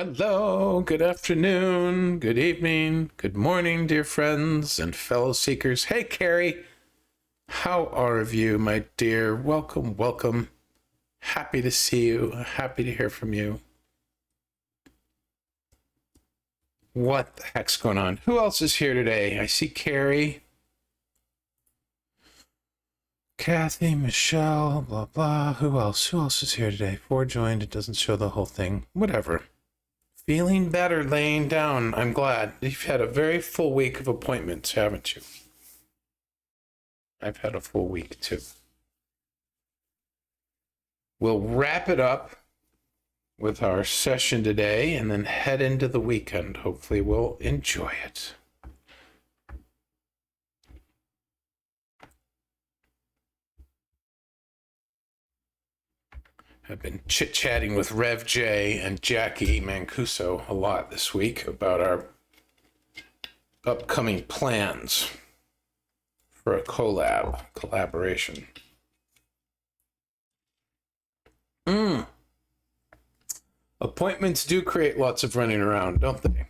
Hello, good afternoon, good evening, good morning, dear friends and fellow seekers. Hey, Carrie, how are you, my dear? Welcome, welcome. Happy to see you. Happy to hear from you. What the heck's going on? Who else is here today? I see Carrie, Kathy, Michelle, blah, blah. Who else? Who else is here today? 4 joined. It doesn't show the whole thing. Whatever. Feeling better laying down. I'm glad. You've had a very full week of appointments, haven't you? I've had a full week too. We'll wrap it up with our session today and then head into the weekend. Hopefully we'll enjoy it. I've been chit-chatting with Rev J and Jackie Mancuso a lot this week about our upcoming plans for a collaboration. Appointments do create lots of running around, don't they?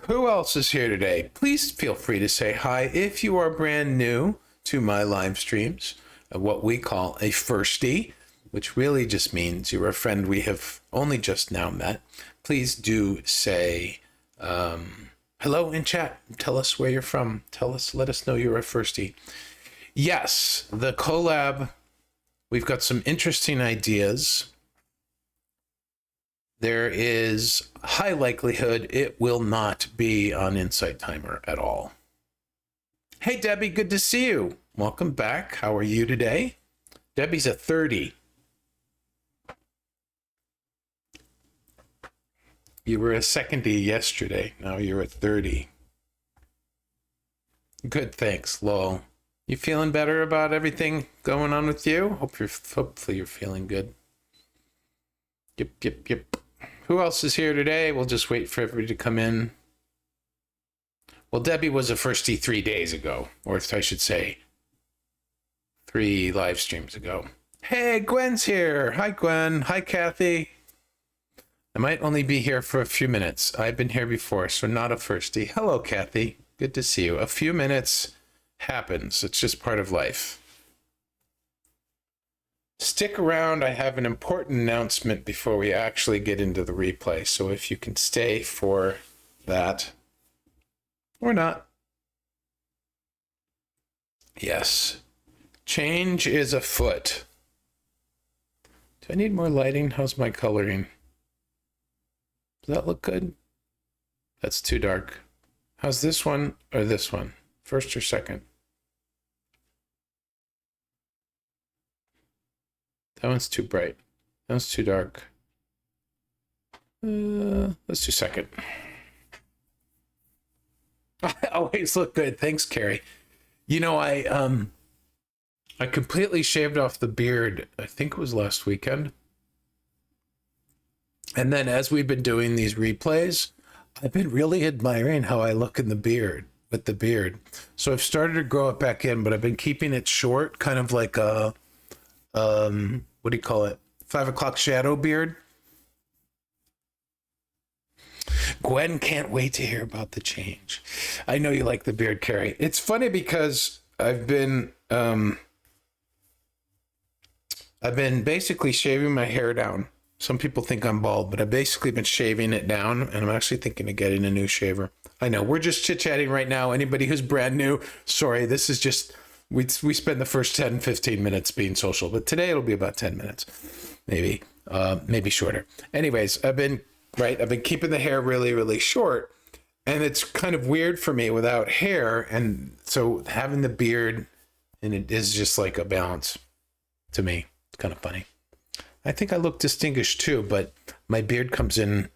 Who else is here today? Please feel free to say hi if you are brand new to my live streams. What we call a firstie, which really just means you're a friend we have only just now met. Please do say hello in chat. Tell us where you're from. Let us know you're a firstie. Yes, the collab, we've got some interesting ideas. There is high likelihood it will not be on Insight Timer at all. Hey, Debbie, good to see you. Welcome back. How are you today? Debbie's a 30. You were a secondie yesterday. Now you're a 30. Good, thanks, lol. You feeling better about everything going on with you? Hopefully you're feeling good. Yep. Who else is here today? We'll just wait for everybody to come in. Well, Debbie was a firstie 3 days ago, or I should say 3 live streams ago. Hey, Gwen's here. Hi, Gwen. Hi, Kathy. I might only be here for a few minutes. I've been here before, so not a firstie. Hello, Kathy. Good to see you. A few minutes happens. It's just part of life. Stick around. I have an important announcement before we actually get into the replay. So if you can stay for that or not. Yes. Change is afoot. Do I need more lighting? How's my coloring? Does that look good? That's too dark. How's this one or this one? First or second? That one's too bright. That one's too dark. Let's do second. I always look good. Thanks, Carrie. You know, I completely shaved off the beard, I think it was last weekend. And then as we've been doing these replays, I've been really admiring how I look in the beard, with the beard. So I've started to grow it back in, but I've been keeping it short, kind of like a, what do you call it? 5 o'clock shadow beard. Gwen can't wait to hear about the change. I know you like the beard, Carrie. It's funny because I've been basically shaving my hair down. Some people think I'm bald, but I've basically been shaving it down, and I'm actually thinking of getting a new shaver. I know, we're just chit-chatting right now. Anybody who's brand new, sorry, this is just, we spend the first 10, 15 minutes being social, but today it'll be about 10 minutes, maybe shorter. Anyways, I've been keeping the hair really, really short, and it's kind of weird for me without hair, and so having the beard, and it is just like a balance to me. It's kind of funny. I think I look distinguished too, but my beard comes in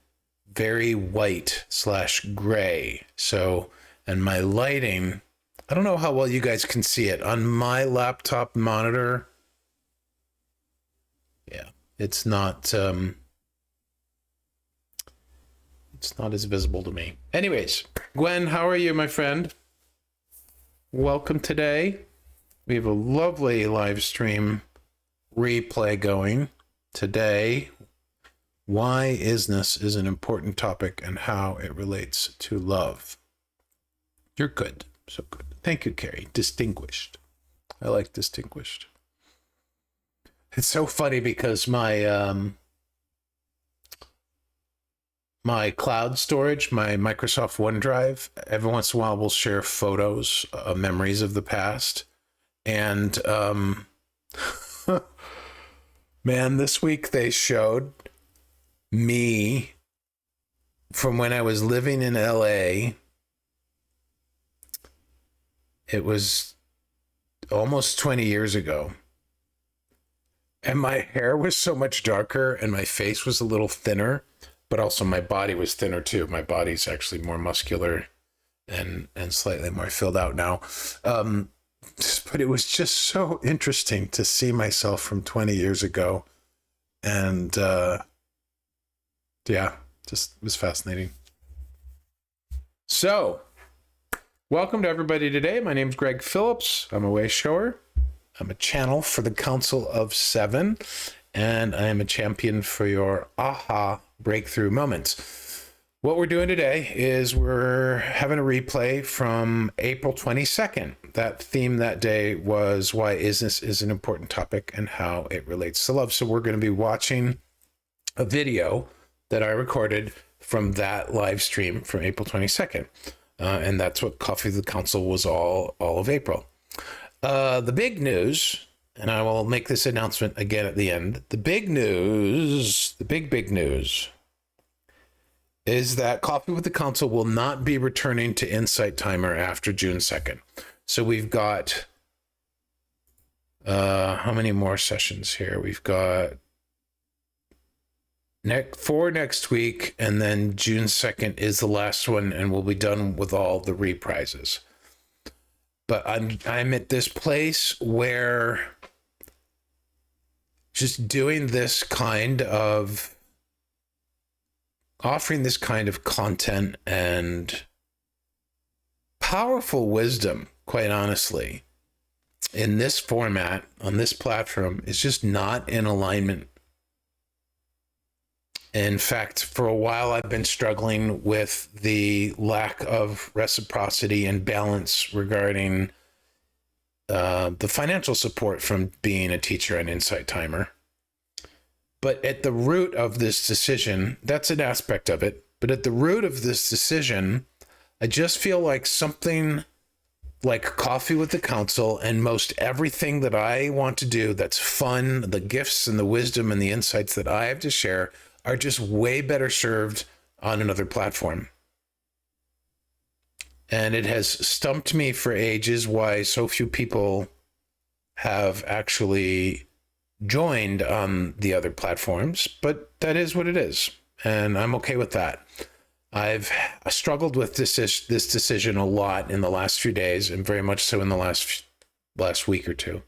very white / gray. So, and my lighting, I don't know how well you guys can see it on my laptop monitor. Yeah, it's not as visible to me. Anyways, Gwen, how are you, my friend? Welcome today. We have a lovely live stream replay going today Why is-ness is an important topic and how it relates to love. You're good. So good. Thank you, Carrie. Distinguished. I like distinguished. It's so funny because my my cloud storage, my Microsoft OneDrive, every once in a while will share photos, memories of the past. And man, this week they showed me from when I was living in LA. It was almost 20 years ago. And my hair was so much darker and my face was a little thinner, but also my body was thinner too. My body's actually more muscular and slightly more filled out now. But it was just so interesting to see myself from 20 years ago. And yeah, just was fascinating. So, welcome to everybody today. My name's Greg Phillips. I'm a way shower. I'm a channel for the Council of Seven, and I am a champion for your aha breakthrough moments. What we're doing today is we're having a replay from April 22nd. That theme that day was why is-ness is an important topic and how it relates to love. So we're going to be watching a video that I recorded from that live stream from April 22nd. And that's what Coffee with the Council was all of April. The big news, and I will make this announcement again at the end. The big news, the big news, is that Coffee with the Council will not be returning to Insight Timer after June 2nd. So we've got, how many more sessions here? We've got four next week, and then June 2nd is the last one, and we'll be done with all the reprises. But I'm at this place where just doing this kind of, offering this kind of content and powerful wisdom, quite honestly, in this format, on this platform, is just not in alignment. In fact, for a while, I've been struggling with the lack of reciprocity and balance regarding the financial support from being a teacher and Insight Timer. But at the root of this decision, that's an aspect of it. But at the root of this decision, I just feel like something like Coffee with the Council and most everything that I want to do that's fun, the gifts and the wisdom and the insights that I have to share are just way better served on another platform. And it has stumped me for ages why so few people have actually joined on the other platforms, but that is what it is. And I'm okay with that. I've struggled with this decision a lot in the last few days, and very much so in the last week or two.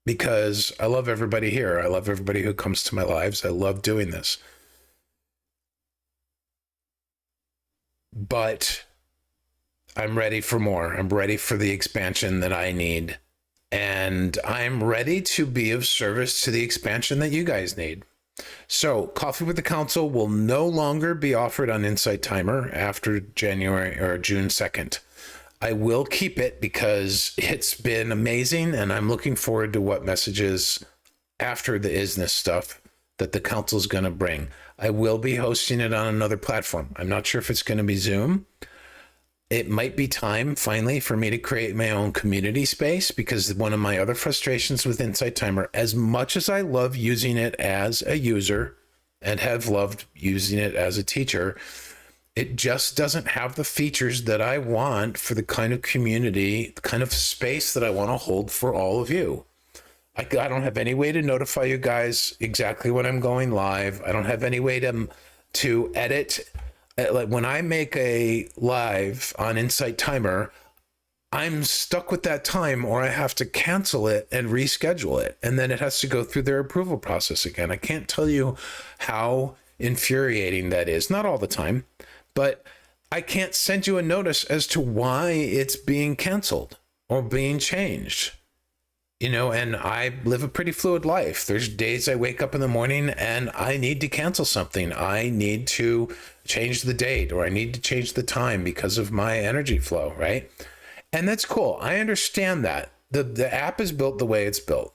Because I love everybody here. I love everybody who comes to my lives. I love doing this. But I'm ready for more. I'm ready for the expansion that I need. And I'm ready to be of service to the expansion that you guys need. So Coffee with the Council will no longer be offered on Insight Timer after January or June 2nd. I will keep it because it's been amazing, and I'm looking forward to what messages after the is-ness stuff that the council is going to bring. I will be hosting it on another platform. I'm not sure if it's going to be Zoom. It might be time finally for me to create my own community space, because one of my other frustrations with Insight Timer, as much as I love using it as a user and have loved using it as a teacher, it just doesn't have the features that I want for the kind of community, the kind of space that I want to hold for all of you. I don't have any way to notify you guys exactly when I'm going live. I don't have any way to edit. Like when I make a live on Insight Timer, I'm stuck with that time, or I have to cancel it and reschedule it. And then it has to go through their approval process again. I can't tell you how infuriating that is. Not all the time. But I can't send you a notice as to why it's being canceled or being changed. And I live a pretty fluid life. There's days I wake up in the morning and I need to cancel something. I need to change the date, or I need to change the time because of my energy flow, right? And that's cool. I understand that. The app is built the way it's built.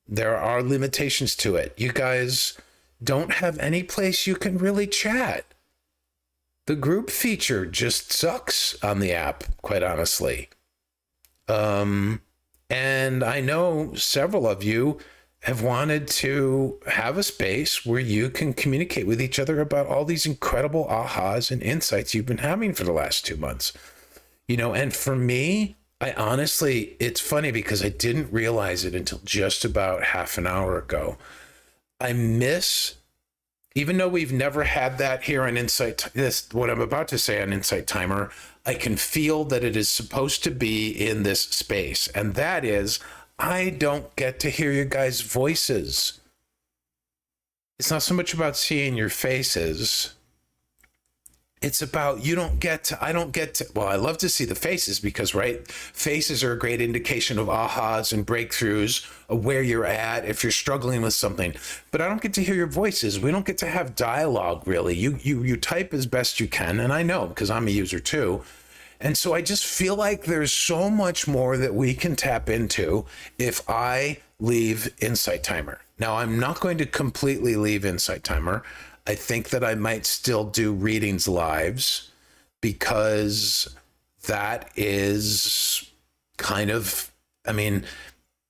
There are limitations to it. You guys don't have any place you can really chat. The group feature just sucks on the app, quite honestly. And I know several of you have wanted to have a space where you can communicate with each other about all these incredible ahas and insights you've been having for the last 2 months. And for me, I honestly, it's funny because I didn't realize it until just about half an hour ago. I miss, even though we've never had that here on Insight, what I'm about to say on Insight Timer, I can feel that it is supposed to be in this space. And that is, I don't get to hear your guys' voices. It's not so much about seeing your faces. It's about, I don't get to, well, I love to see the faces because, right, faces are a great indication of ahas and breakthroughs of where you're at if you're struggling with something. But I don't get to hear your voices. We don't get to have dialogue, really. You type as best you can, and I know because I'm a user too. And so I just feel like there's so much more that we can tap into if I leave Insight Timer. Now, I'm not going to completely leave Insight Timer. I think that I might still do readings lives because that is kind of,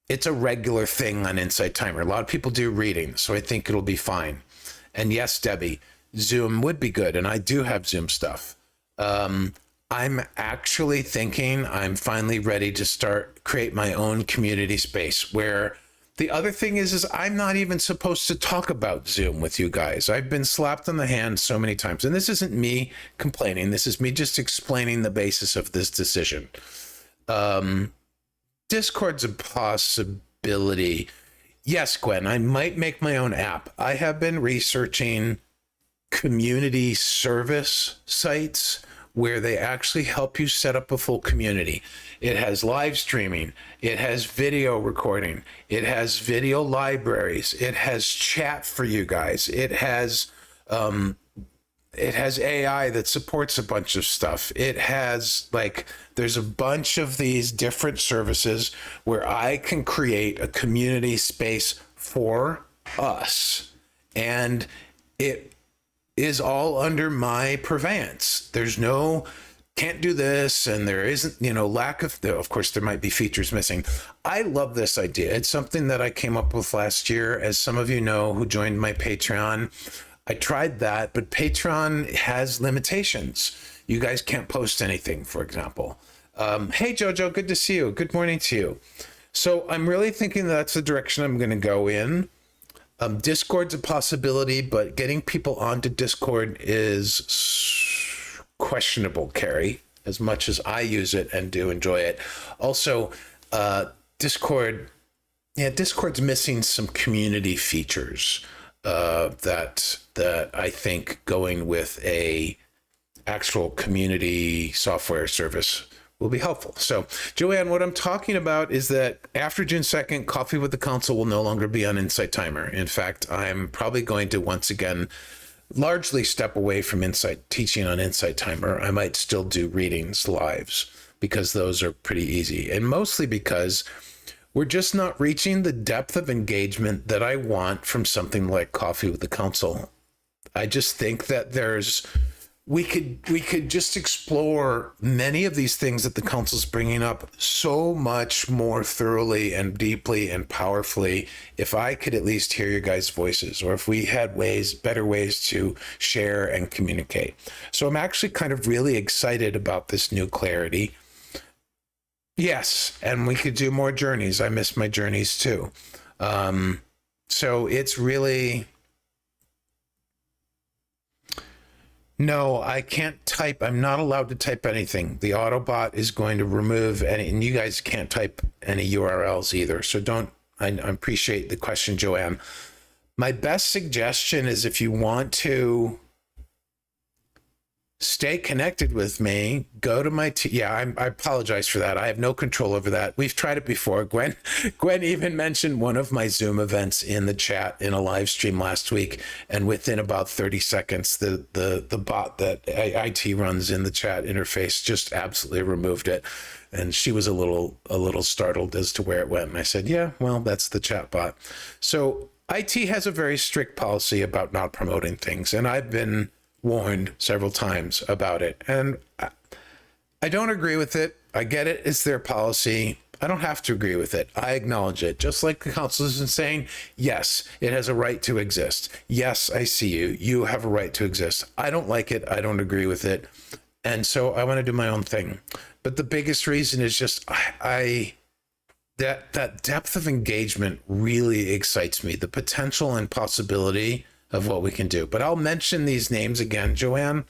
it's a regular thing on Insight Timer. A lot of people do readings, so I think it'll be fine. And yes, Debbie, Zoom would be good, and I do have Zoom stuff. I'm actually thinking I'm finally ready to create my own community space where the other thing is I'm not even supposed to talk about Zoom with you guys. I've been slapped on the hand so many times, and this isn't me complaining. This is me just explaining the basis of this decision. Discord's a possibility. Yes, Gwen, I might make my own app. I have been researching community service sites where they actually help you set up a full community. It has live streaming, it has video recording, it has video libraries, it has chat for you guys, it has AI that supports a bunch of stuff. It has there's a bunch of these different services where I can create a community space for us, and it is all under my purveyance. There's no can't do this, and there isn't, lack of course there might be features missing. I love this idea. It's something that I came up with last year. As some of you know who joined my Patreon, I tried that, but Patreon has limitations. You guys can't post anything, for example. Hey Jojo, good to see you. Good morning to you. So I'm really thinking that's the direction I'm going to go in. Discord's a possibility, but getting people onto Discord is questionable, Carrie, as much as I use it and do enjoy it. Also, Discord's missing some community features that I think going with a actual community software service will be helpful. So, Joanne, what I'm talking about is that after June 2nd, Coffee with the Council will no longer be on Insight Timer. In fact, I'm probably going to once again largely step away from teaching on Insight Timer. I might still do readings lives because those are pretty easy, and mostly because we're just not reaching the depth of engagement that I want from something like Coffee with the Council. I just think that we could just explore many of these things that the council's bringing up so much more thoroughly and deeply and powerfully if I could at least hear your guys' voices, or if we had better ways to share and communicate. So I'm actually kind of really excited about this new clarity. Yes, and we could do more journeys. I miss my journeys too. So it's really... No, I can't type. I'm not allowed to type anything. The Autobot is going to remove any, and you guys can't type any URLs either. So I appreciate the question, Joanne. My best suggestion is if you want to stay connected with me. Go to my I apologize for that. I have no control over that. We've tried it before. Gwen even mentioned one of my Zoom events in the chat in a live stream last week, and within about 30 seconds, the bot that IT runs in the chat interface just absolutely removed it. And she was a little startled as to where it went. And I said, yeah, well, that's the chat bot. So IT has a very strict policy about not promoting things, and I've been warned several times about it. And I don't agree with it. I get it. It's their policy. I don't have to agree with it. I acknowledge it. Just like the council has been saying, yes, it has a right to exist. Yes, I see you. You have a right to exist. I don't like it. I don't agree with it. And so I want to do my own thing. But the biggest reason is just that depth of engagement really excites me. The potential and possibility of what we can do. But I'll mention these names again. Joanne,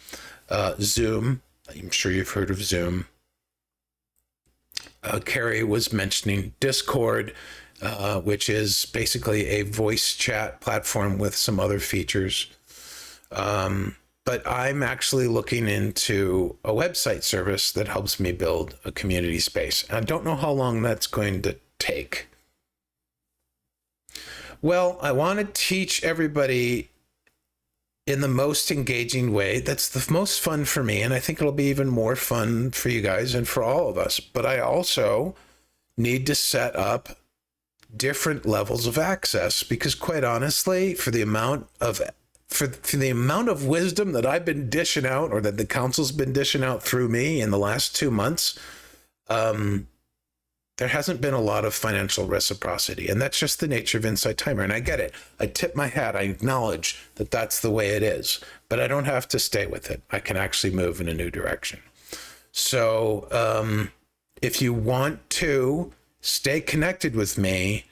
Zoom. I'm sure you've heard of Zoom. Carrie was mentioning Discord, which is basically a voice chat platform with some other features. But I'm actually looking into a website service that helps me build a community space. I don't know how long that's going to take. Well, I want to teach everybody in the most engaging way. That's the most fun for me, and I think it'll be even more fun for you guys and for all of us. But I also need to set up different levels of access, because quite honestly, for the amount of wisdom that I've been dishing out, or that the council's been dishing out through me in the last 2 months, there hasn't been a lot of financial reciprocity, and that's just the nature of Insight Timer. And I get it. I tip my hat. I acknowledge that that's the way it is, but I don't have to stay with it. I can actually move in a new direction. So if you want to stay connected with me,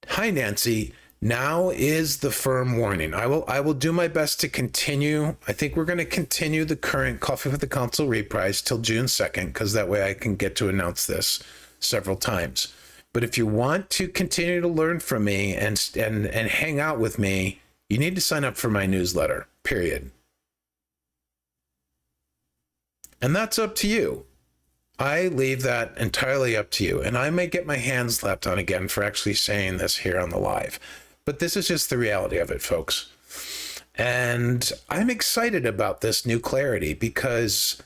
hi, Nancy, now is the firm warning. I will do my best to continue. I think we're going to continue the current Coffee with the Council Reprise till June 2nd, because that way I can get to announce this several times. But if you want to continue to learn from me and hang out with me, you need to sign up for my newsletter, period. And that's up to you. I leave that entirely up to you. And I may get my hands slapped on again for actually saying this here on the live. But this is just the reality of it, folks. And I'm excited about this new clarity, because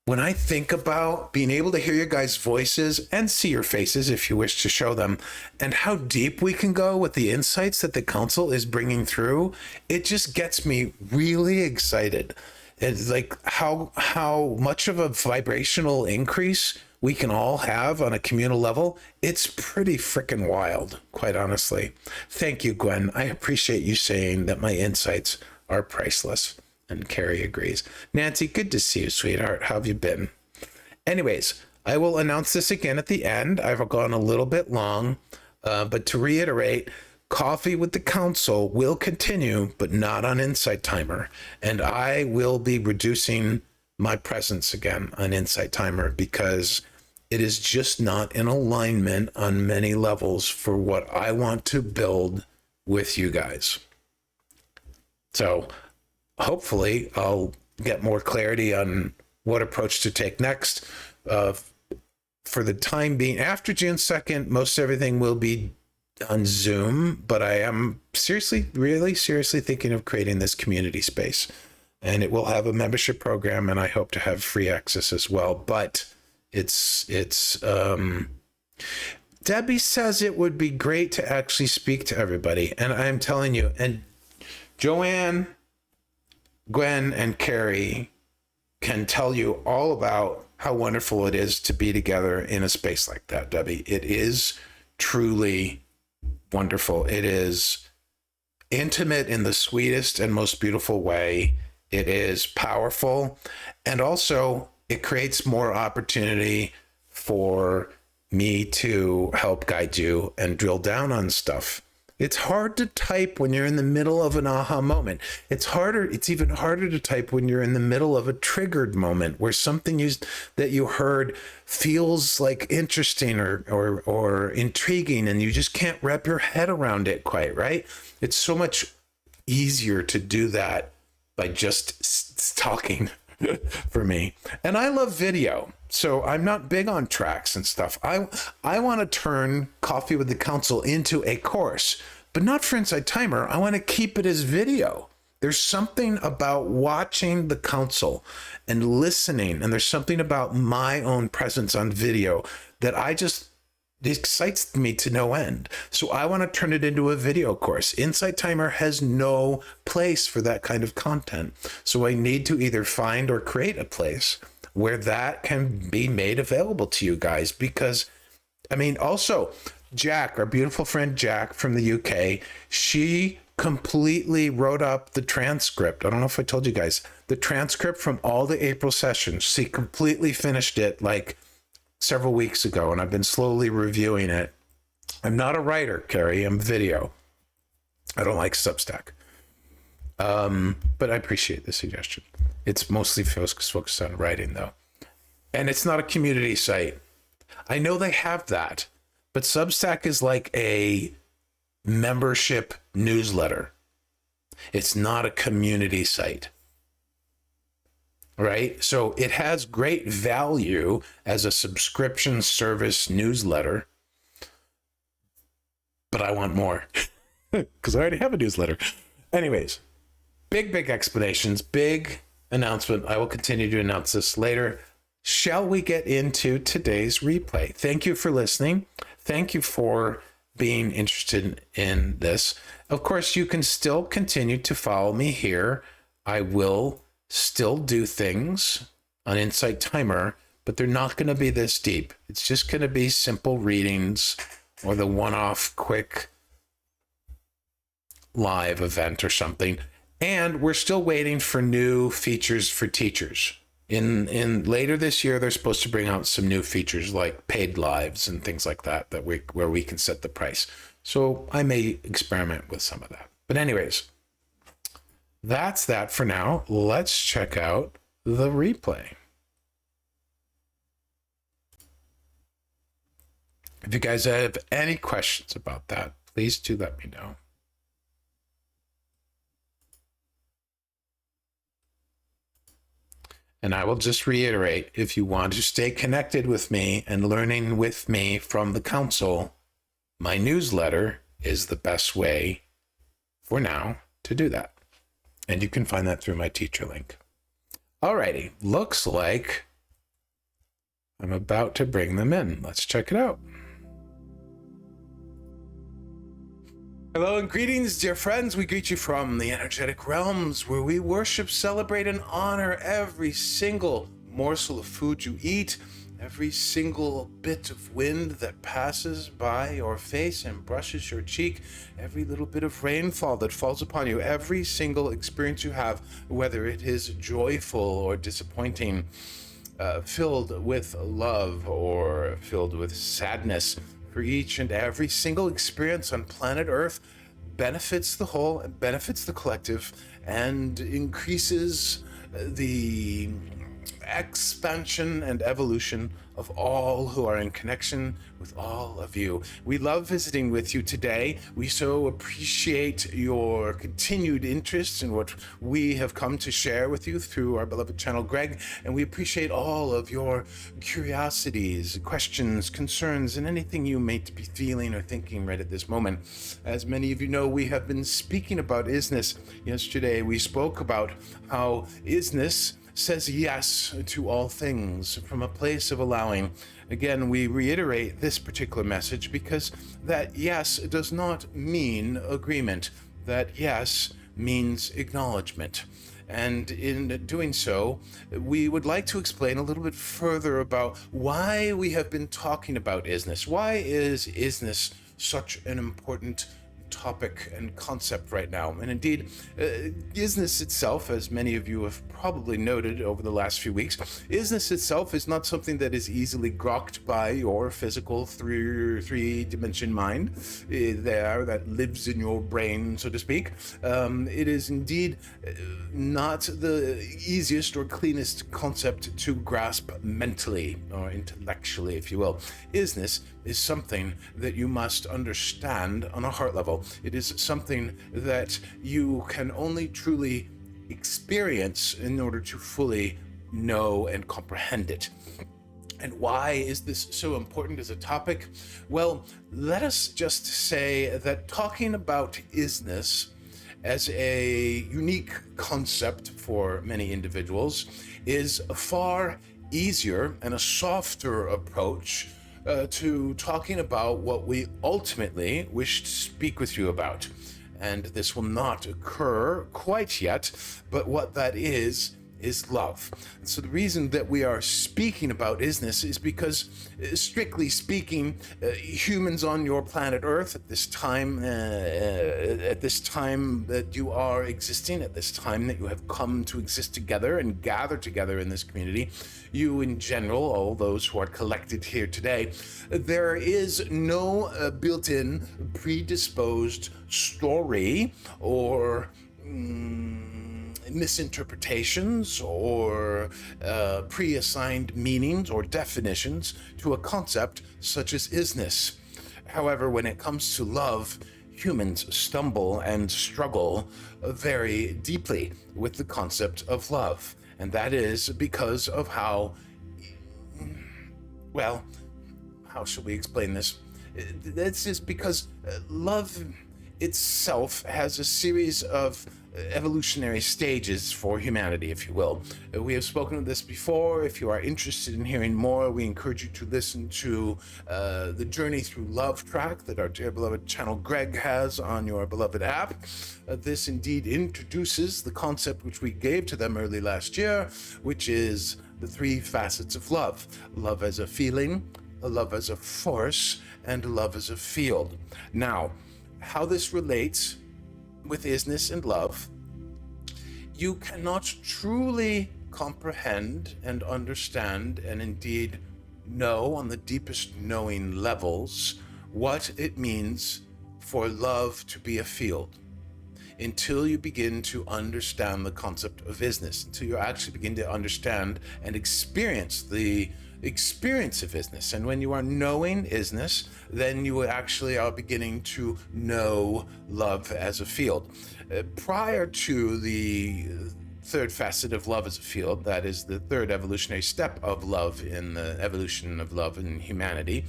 when I think about being able to hear your guys' voices and see your faces if you wish to show them, and how deep we can go with the insights that the council is bringing through, it just gets me really excited. It's like how much of a vibrational increase we can all have on a communal level. It's pretty freaking wild, quite honestly. Thank you, Gwen. I appreciate you saying that my insights are priceless. And Carrie agrees. Nancy, good to see you, sweetheart. How have you been? Anyways, I will announce this again at the end. I've gone a little bit long, but to reiterate, Coffee with the Council will continue, but not on Insight Timer. And I will be reducing my presence again on Insight Timer, because it is just not in alignment on many levels for what I want to build with you guys. So hopefully I'll get more clarity on what approach to take next. For the time being, after June 2nd, most everything will be on Zoom, but I am really seriously thinking of creating this community space, and it will have a membership program, and I hope to have free access as well. But it's Debbie says it would be great to actually speak to everybody, and I'm telling you, and Joanne, Gwen, and Carrie can tell you all about how wonderful it is to be together in a space like that, Debbie. It is truly wonderful. It is intimate in the sweetest and most beautiful way. It is powerful, and also it creates more opportunity for me to help guide you and drill down on stuff. It's hard to type when you're in the middle of an aha moment. It's even harder to type when you're in the middle of a triggered moment where something that you heard feels like interesting or intriguing, and you just can't wrap your head around it quite, right? It's so much easier to do that by just talking, for me. And I love video, so I'm not big on tracks and stuff. I want to turn Coffee with the Council into a course, but not for Inside Timer. I want to keep it as video. There's something about watching the council and listening, and there's something about my own presence on video that it excites me to no end. So I want to turn it into a video course. Inside Timer has no place for that kind of content. So I need to either find or create a place where that can be made available to you guys. Because, I mean, also, Jack, our beautiful friend Jack from the UK, she completely wrote up the transcript. I don't know if I told you guys, the transcript from all the April sessions. She completely finished it like several weeks ago, and I've been slowly reviewing it. I'm not a writer, Carrie. I'm video. I don't like Substack. But I appreciate the suggestion. It's mostly focused on writing, though. And it's not a community site. I know they have that, but Substack is like a membership newsletter. It's not a community site. Right? So it has great value as a subscription service newsletter, but I want more because I already have a newsletter. Anyways, big explanations, big announcement. I will continue to announce this later. Shall we get into today's replay? Thank you for listening. Thank you for being interested in this. Of course, you can still continue to follow me here. I will still do things on Insight Timer, but they're not going to be this deep. It's just going to be simple readings or the one-off quick live event or something. And we're still waiting for new features for teachers. In later this year, they're supposed to bring out some new features like paid lives and things like that, where we can set the price. So I may experiment with some of that. But anyways, that's that for now. Let's check out the replay. If you guys have any questions about that, please do let me know. And I will just reiterate, if you want to stay connected with me and learning with me from the council, my newsletter is the best way for now to do that. And you can find that through my teacher link. Alrighty, looks like I'm about to bring them in. Let's check it out. Hello and greetings, dear friends. We greet you from the energetic realms where we worship, celebrate, and honor every single morsel of food you eat, every single bit of wind that passes by your face and brushes your cheek, every little bit of rainfall that falls upon you, every single experience you have, whether it is joyful or disappointing, filled with love or filled with sadness. For each and every single experience on planet Earth benefits the whole and benefits the collective and increases the expansion and evolution of all who are in connection with all of you. We love visiting with you today. We so appreciate your continued interest in what we have come to share with you through our beloved channel, Greg, and we appreciate all of your curiosities, questions, concerns, and anything you may be feeling or thinking right at this moment. As many of you know, we have been speaking about Is-ness. Yesterday, we spoke about how Is-ness says yes to all things from a place of allowing. Again, we reiterate this particular message because that yes does not mean agreement. That yes means acknowledgement. And in doing so, we would like to explain a little bit further about why we have been talking about Is-ness. Why is Is-ness such an important topic and concept right now? And indeed, Is-ness itself, as many of you have probably noted over the last few weeks, Is-ness itself is not something that is easily grokked by your physical three-dimension mind there that lives in your brain, so to speak. It is indeed not the easiest or cleanest concept to grasp mentally or intellectually, if you will. Is-ness is something that you must understand on a heart level. It is something that you can only truly experience in order to fully know and comprehend it. And why is this so important as a topic? Well, let us just say that talking about is-ness as a unique concept for many individuals is a far easier and a softer approach to talking about what we ultimately wish to speak with you about. And this will not occur quite yet, but what that is love. So the reason that we are speaking about is-ness is because, strictly speaking, humans on your planet Earth at this time that you are existing, at this time that you have come to exist together and gather together in this community, you in general, all those who are collected here today, there is no built-in, predisposed story or misinterpretations or pre-assigned meanings or definitions to a concept such as is-ness. However, when it comes to love, humans stumble and struggle very deeply with the concept of love. And that is because of how should we explain this? This is because love itself has a series of evolutionary stages for humanity, if you will. We have spoken of this before. If you are interested in hearing more, we encourage you to listen to the Journey Through Love track that our dear beloved channel Greg has on your beloved app. This indeed introduces the concept which we gave to them early last year, which is the 3 facets of love. Love as a feeling, love as a force, and love as a field. Now, how this relates with is-ness and love, you cannot truly comprehend and understand and indeed know on the deepest knowing levels what it means for love to be a field until you begin to understand the concept of is-ness, until you actually begin to understand and experience the experience of is-ness. And when you are knowing is-ness, then you actually are beginning to know love as a field. Prior to the 3rd facet of love as a field, that is the 3rd evolutionary step of love in the evolution of love in humanity,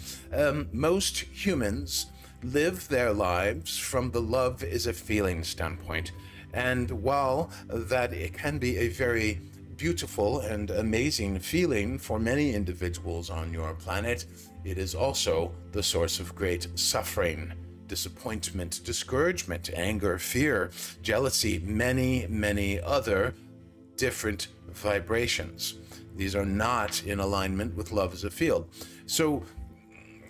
most humans live their lives from the love is a feeling standpoint. And while that it can be a very beautiful and amazing feeling for many individuals on your planet, it is also the source of great suffering, disappointment, discouragement, anger, fear, jealousy, many other different vibrations. These are not in alignment with love as a field. So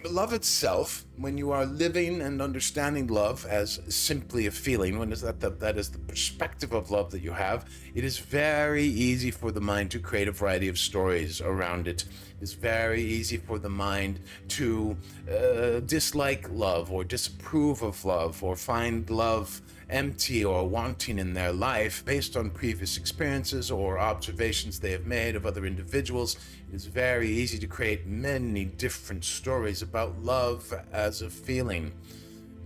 love itself, when you are living and understanding love as simply a feeling, when is that is the perspective of love that you have, it is very easy for the mind to create a variety of stories around it. It's very easy for the mind to dislike love or disapprove of love or find love empty or wanting in their life based on previous experiences or observations they have made of other individuals. It's very easy to create many different stories about love as a feeling.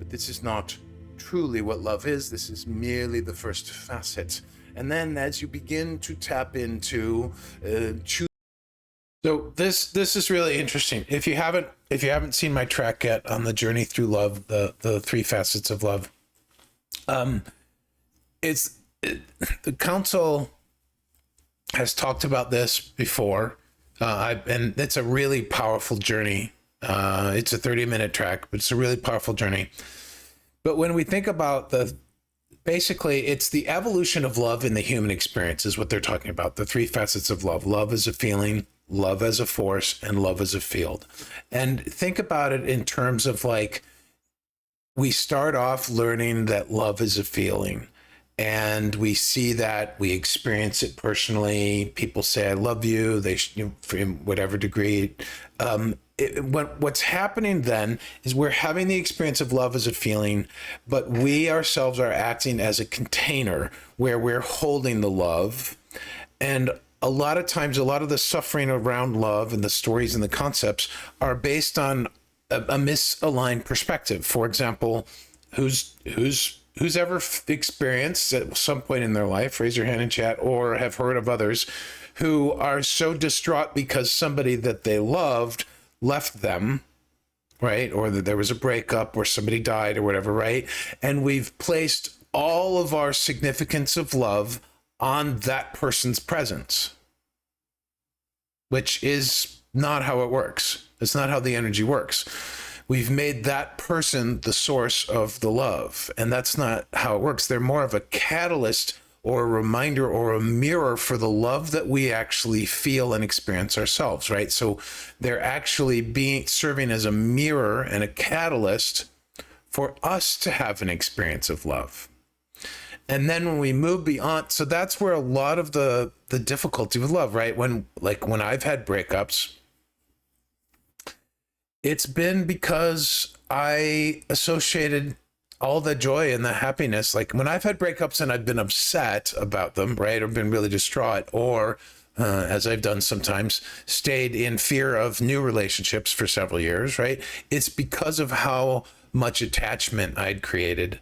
But this is not truly what love is. This is merely the first facet. And then as you begin to tap into so this is really interesting. If you haven't seen my track yet on the Journey Through Love, the 3 facets of love, the council has talked about this before, and it's a really powerful journey. It's a 30-minute track, but it's a really powerful journey. But when we think about basically, it's the evolution of love in the human experience is what they're talking about. The 3 facets of love: love as a feeling, love as a force, and love as a field. And think about it in terms of like, we start off learning that love is a feeling, and we see that, we experience it personally. People say, I love you, in whatever degree. What's happening then is we're having the experience of love as a feeling, but we ourselves are acting as a container where we're holding the love. And a lot of times, a lot of the suffering around love and the stories and the concepts are based on a misaligned perspective. For example, who's ever experienced at some point in their life, raise your hand in chat, or have heard of others who are so distraught because somebody that they loved left them, right? Or that there was a breakup or somebody died or whatever, right? And we've placed all of our significance of love on that person's presence, which is not how it works. It's not how the energy works. We've made that person the source of the love, and that's not how it works. They're more of a catalyst or a reminder or a mirror for the love that we actually feel and experience ourselves, right? So they're actually serving as a mirror and a catalyst for us to have an experience of love. And then when we move beyond, so that's where a lot of the difficulty with love, right? When I've had breakups, it's been because I associated all the joy and the happiness. Like when I've had breakups and I've been upset about them, right? Or been really distraught, or as I've done sometimes, stayed in fear of new relationships for several years, right? It's because of how much attachment I'd created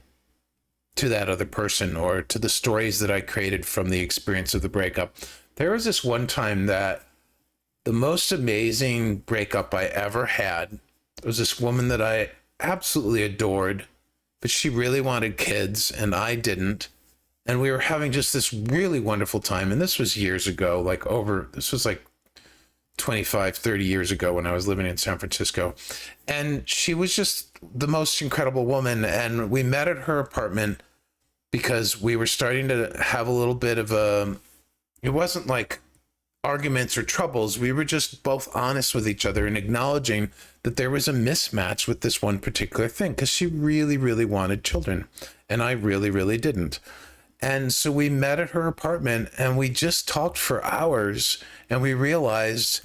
to that other person, or to the stories that I created from the experience of the breakup. There was this one time that the most amazing breakup I ever had was this woman that I absolutely adored, but she really wanted kids and I didn't. And we were having just this really wonderful time. And this was years ago, this was like 25, 30 years ago when I was living in San Francisco. And she was just the most incredible woman. And we met at her apartment because we were starting to have a little bit of it wasn't like arguments or troubles. We were just both honest with each other and acknowledging that there was a mismatch with this one particular thing, because she really, really wanted children and I really, really didn't. And so we met at her apartment and we just talked for hours, and we realized,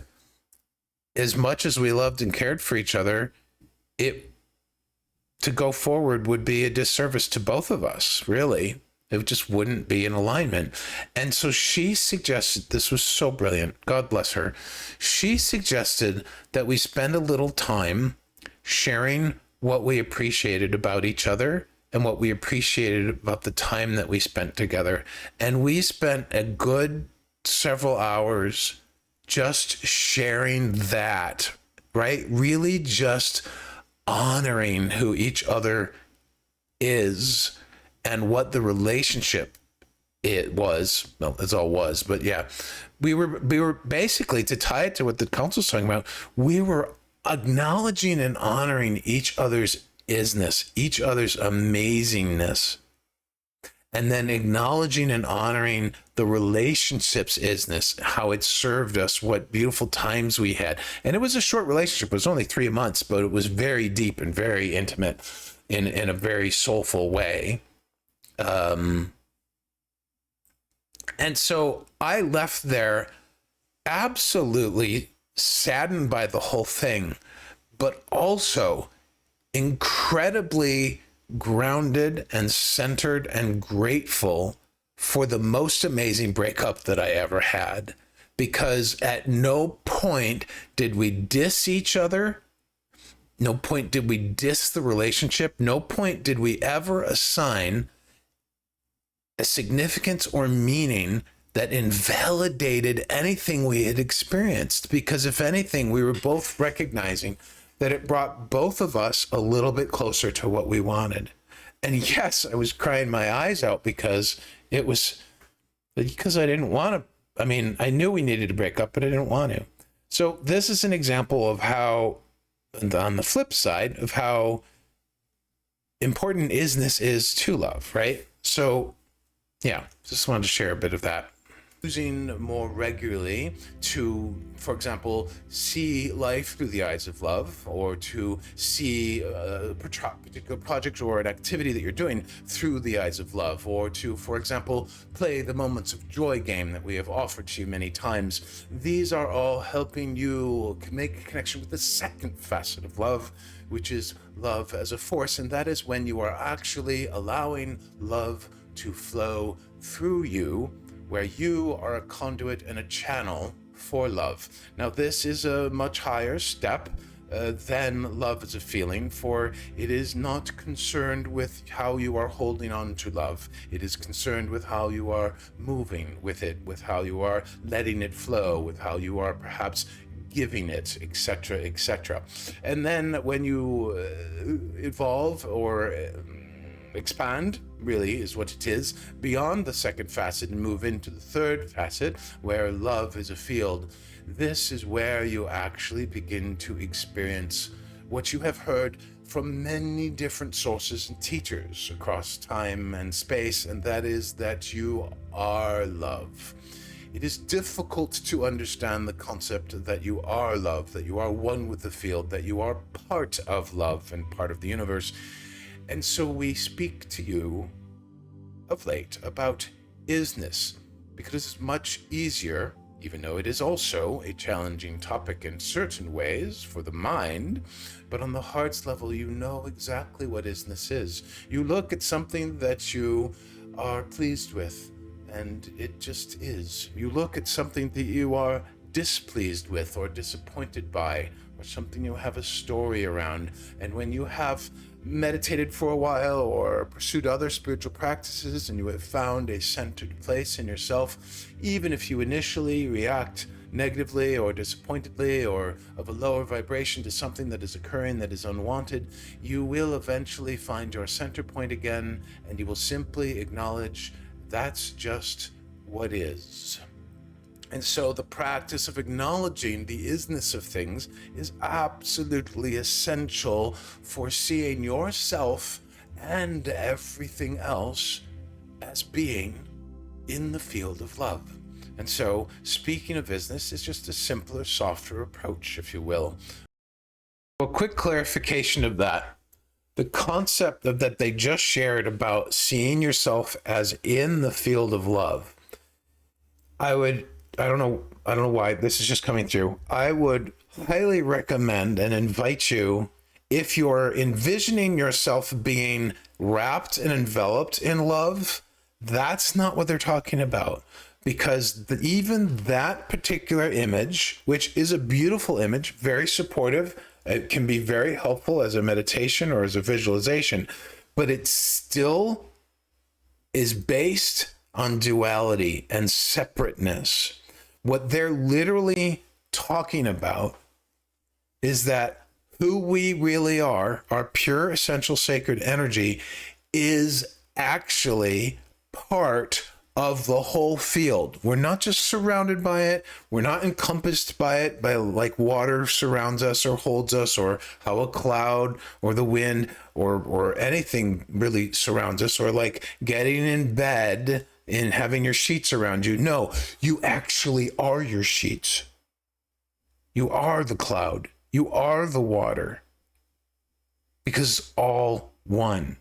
as much as we loved and cared for each other, to go forward would be a disservice to both of us, really. It just wouldn't be in alignment. And so she suggested, this was so brilliant, God bless her. She suggested that we spend a little time sharing what we appreciated about each other and what we appreciated about the time that we spent together. And we spent a good several hours just sharing that, right? Really just honoring who each other is and what the relationship it was. Well, it's all was, but yeah, we were basically, to tie it to what the council's talking about, we were acknowledging and honoring each other's is-ness, each other's amazingness, and then acknowledging and honoring the relationship's is-ness, how it served us, what beautiful times we had. And it was a short relationship. It was only 3 months, but it was very deep and very intimate in a very soulful way. And so I left there absolutely saddened by the whole thing, but also incredibly grounded and centered and grateful for the most amazing breakup that I ever had, because at no point did we diss each other. No point did we diss the relationship. No point did we ever assign a significance or meaning that invalidated anything we had experienced. Because if anything, we were both recognizing that it brought both of us a little bit closer to what we wanted. And yes, I was crying my eyes out because I didn't want to. I mean, I knew we needed to break up, but I didn't want to. So this is an example of how, on the flip side, of how important is-ness is to love, right? So yeah, just wanted to share a bit of that. Using more regularly to, for example, see life through the eyes of love, or to see a particular project or an activity that you're doing through the eyes of love, or to, for example, play the Moments of Joy game that we have offered to you many times. These are all helping you make a connection with the second facet of love, which is love as a force, and that is when you are actually allowing love to flow through you, where you are a conduit and a channel for love. Now, this is a much higher step. than love as a feeling, for it is not concerned with how you are holding on to love. It is concerned with how you are moving with it, with how you are letting it flow, with how you are perhaps giving it, etc., etc. And then when you evolve or expand, really is what it is, beyond the second facet and move into the third facet, where love is a field, this is where you actually begin to experience what you have heard from many different sources and teachers across time and space, and that is that you are love. It is difficult to understand the concept that you are love, that you are one with the field, that you are part of love and part of the universe. And so we speak to you of late about is-ness, because it's much easier, even though it is also a challenging topic in certain ways for the mind, but on the heart's level, you know exactly what is-ness is. You look at something that you are pleased with, and it just is. You look at something that you are displeased with or disappointed by, or something you have a story around, and when you have meditated for a while or pursued other spiritual practices and you have found a centered place in yourself, even if you initially react negatively or disappointedly or of a lower vibration to something that is occurring that is unwanted, you will eventually find your center point again, and you will simply acknowledge that's just what is. And so the practice of acknowledging the is-ness of things is absolutely essential for seeing yourself and everything else as being in the field of love. And so speaking of is-ness is just a simpler, softer approach, if you will. A quick clarification of that. The concept of that they just shared about seeing yourself as in the field of love, I don't know why this is just coming through. I would highly recommend and invite you, if you're envisioning yourself being wrapped and enveloped in love, that's not what they're talking about. Because even that particular image, which is a beautiful image, very supportive, it can be very helpful as a meditation or as a visualization, but it still is based on duality and separateness. What they're literally talking about is that who we really are, our pure essential sacred energy, is actually part of the whole field. We're not just surrounded by it. We're not encompassed by it, by like water surrounds us or holds us, or how a cloud or the wind or anything really surrounds us, or like getting in bed and having your sheets around you. No, you actually are your sheets. You are the cloud. You are the water. Because it's all one.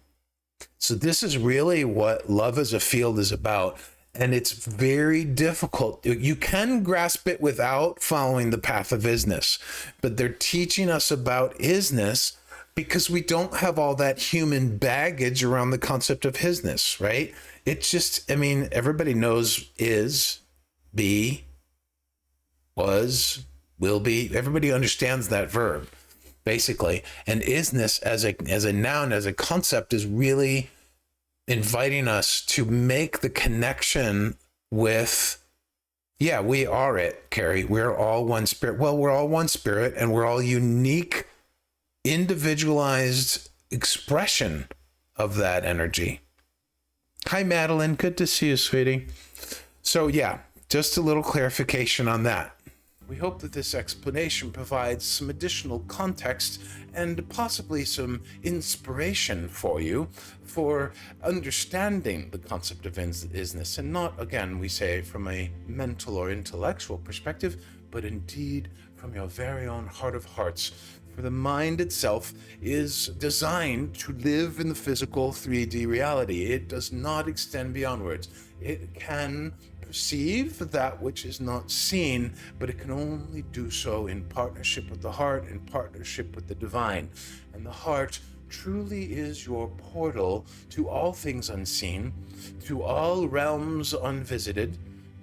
So this is really what love as a field is about. And it's very difficult. You can grasp it without following the path of is-ness. But they're teaching us about is-ness because we don't have all that human baggage around the concept of his-ness, right? It's just, I mean, everybody knows is, be, was, will be. Everybody understands that verb, basically. And is-ness as a noun, as a concept, is really inviting us to make the connection with, yeah, we are it, Carrie. We're all one spirit. Well, we're all one spirit, and we're all unique, individualized expression of that energy. Hi, Madeline. Good to see you, sweetie. So yeah, just a little clarification on that. We hope that this explanation provides some additional context and possibly some inspiration for you for understanding the concept of is-ness, and not, again, we say from a mental or intellectual perspective, but indeed from your very own heart of hearts. For the mind itself is designed to live in the physical 3D reality. It does not extend beyondwards. It can perceive that which is not seen, but it can only do so in partnership with the heart, in partnership with the divine. And the heart truly is your portal to all things unseen, to all realms unvisited,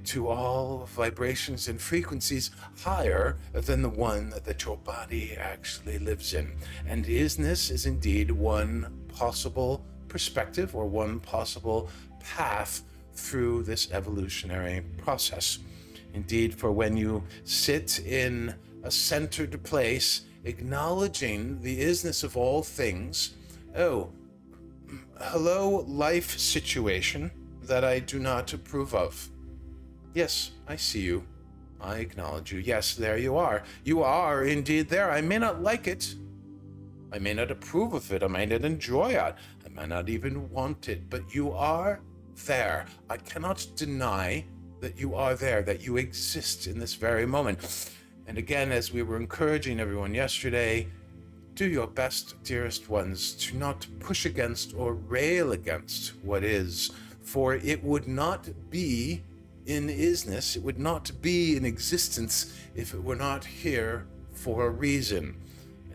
to all vibrations and frequencies higher than the one that your body actually lives in. And is-ness is indeed one possible perspective or one possible path through this evolutionary process. Indeed, for when you sit in a centered place, acknowledging the is-ness of all things, oh, hello, life situation that I do not approve of. Yes, I see you. I acknowledge you. Yes, there you are. You are indeed there. I may not like it. I may not approve of it. I may not enjoy it. I may not even want it. But you are there. I cannot deny that you are there, that you exist in this very moment. And again, as we were encouraging everyone yesterday, do your best, dearest ones, to not push against or rail against what is, for it would not be in is-ness, it would not be in existence if it were not here for a reason.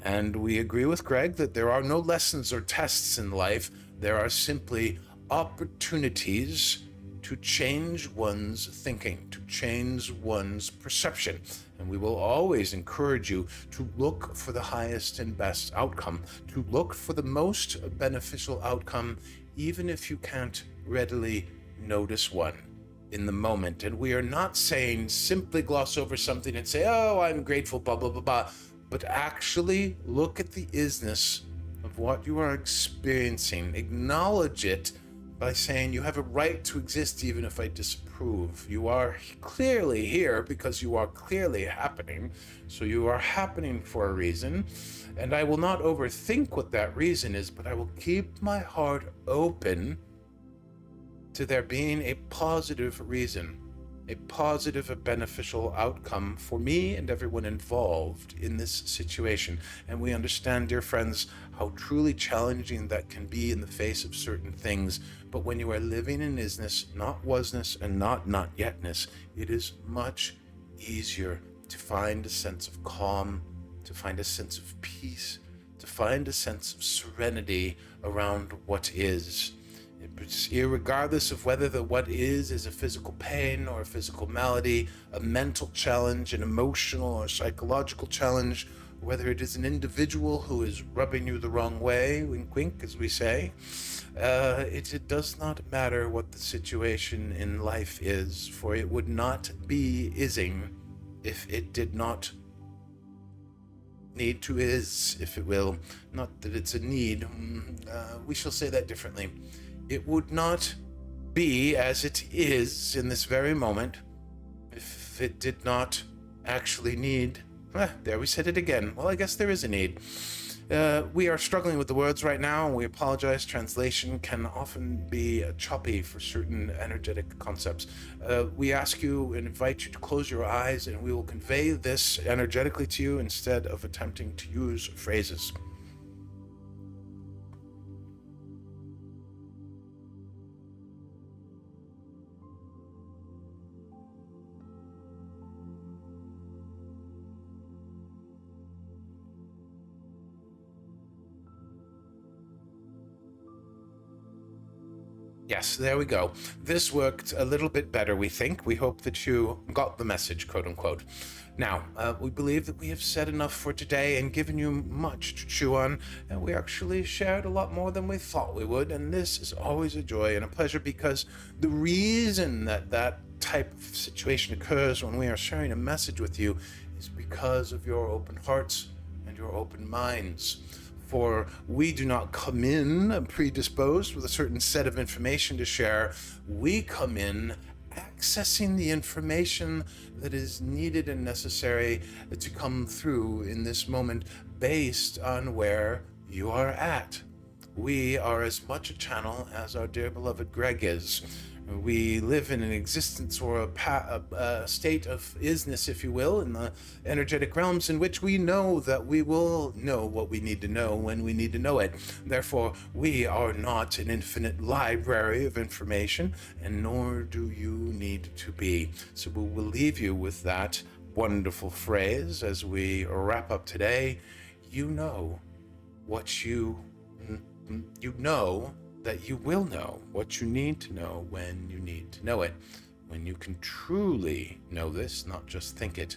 And we agree with Greg that there are no lessons or tests in life. There are simply opportunities to change one's thinking, to change one's perception. And we will always encourage you to look for the highest and best outcome, to look for the most beneficial outcome, even if you can't readily notice one in the moment. And we are not saying simply gloss over something and say, oh, I'm grateful, blah, blah, blah, blah, but actually look at the is-ness of what you are experiencing. Acknowledge it by saying you have a right to exist even if I disapprove. You are clearly here because you are clearly happening. So you are happening for a reason. And I will not overthink what that reason is, but I will keep my heart open to there being a positive reason, a positive, a beneficial outcome for me and everyone involved in this situation. And we understand, dear friends, how truly challenging that can be in the face of certain things. But when you are living in is-ness, not was-ness, and not yetness, it is much easier to find a sense of calm, to find a sense of peace, to find a sense of serenity around what is. Regardless of whether the what is a physical pain or a physical malady, a mental challenge, an emotional or psychological challenge, whether it is an individual who is rubbing you the wrong way, wink wink as we say, it does not matter what the situation in life is, for it would not be ising if it did not need to is, if it will. Not that it's a need, we shall say that differently. It would not be as it is in this very moment if it did not actually need. There we said it again. Well, I guess there is a need. We are struggling with the words right now, and we apologize. Translation can often be choppy for certain energetic concepts. We ask you and invite you to close your eyes, and we will convey this energetically to you instead of attempting to use phrases. Yes, there we go. This worked a little bit better, we think. We hope that you got the message, quote unquote. Now, we believe that we have said enough for today and given you much to chew on, and we actually shared a lot more than we thought we would, and this is always a joy and a pleasure, because the reason that that type of situation occurs when we are sharing a message with you is because of your open hearts and your open minds. For we do not come in predisposed with a certain set of information to share. We come in accessing the information that is needed and necessary to come through in this moment based on where you are at. We are as much a channel as our dear beloved Greg is. We live in an existence or a state of is-ness, if you will, in the energetic realms in which we know that we will know what we need to know when we need to know it. Therefore, we are not an infinite library of information, and nor do you need to be. So we will leave you with that wonderful phrase as we wrap up today. You know what you know that you will know what you need to know when you need to know it. when you can truly know this, not just think it,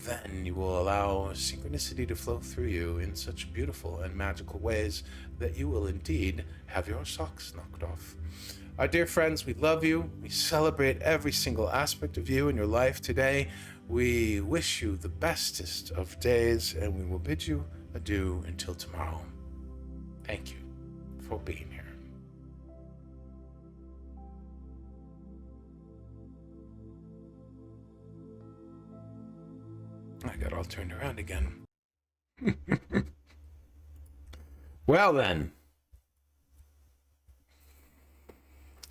then you will allow synchronicity to flow through you in such beautiful and magical ways that you will indeed have your socks knocked off. Our dear friends, we love you. We celebrate every single aspect of you in your life today. We wish you the bestest of days, and we will bid you adieu until tomorrow. Thank you for being here. I got all turned around again. Well then.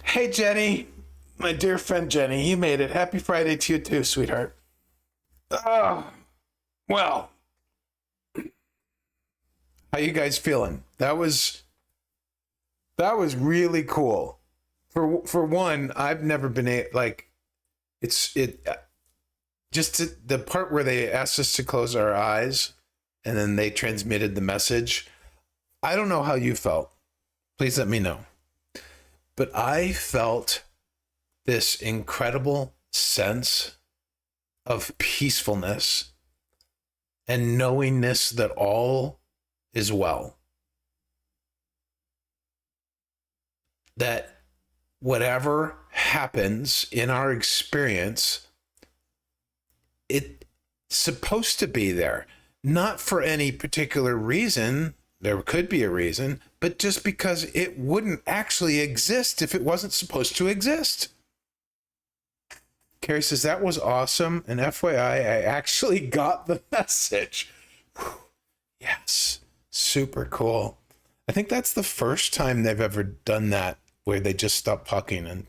Hey Jenny, my dear friend Jenny, you made it. Happy Friday to you too, sweetheart. Well, how you guys feeling? That was really cool. For one, I've never been the part where they asked us to close our eyes and then they transmitted the message. I don't know how you felt. Please let me know. But I felt this incredible sense of peacefulness and knowingness that all is well. That whatever happens in our experience, it's supposed to be there. Not for any particular reason. There could be a reason, but just because it wouldn't actually exist if it wasn't supposed to exist. Carrie says, that was awesome. And FYI, I actually got the message. Whew. Yes, super cool. I think that's the first time they've ever done that, where they just stop talking and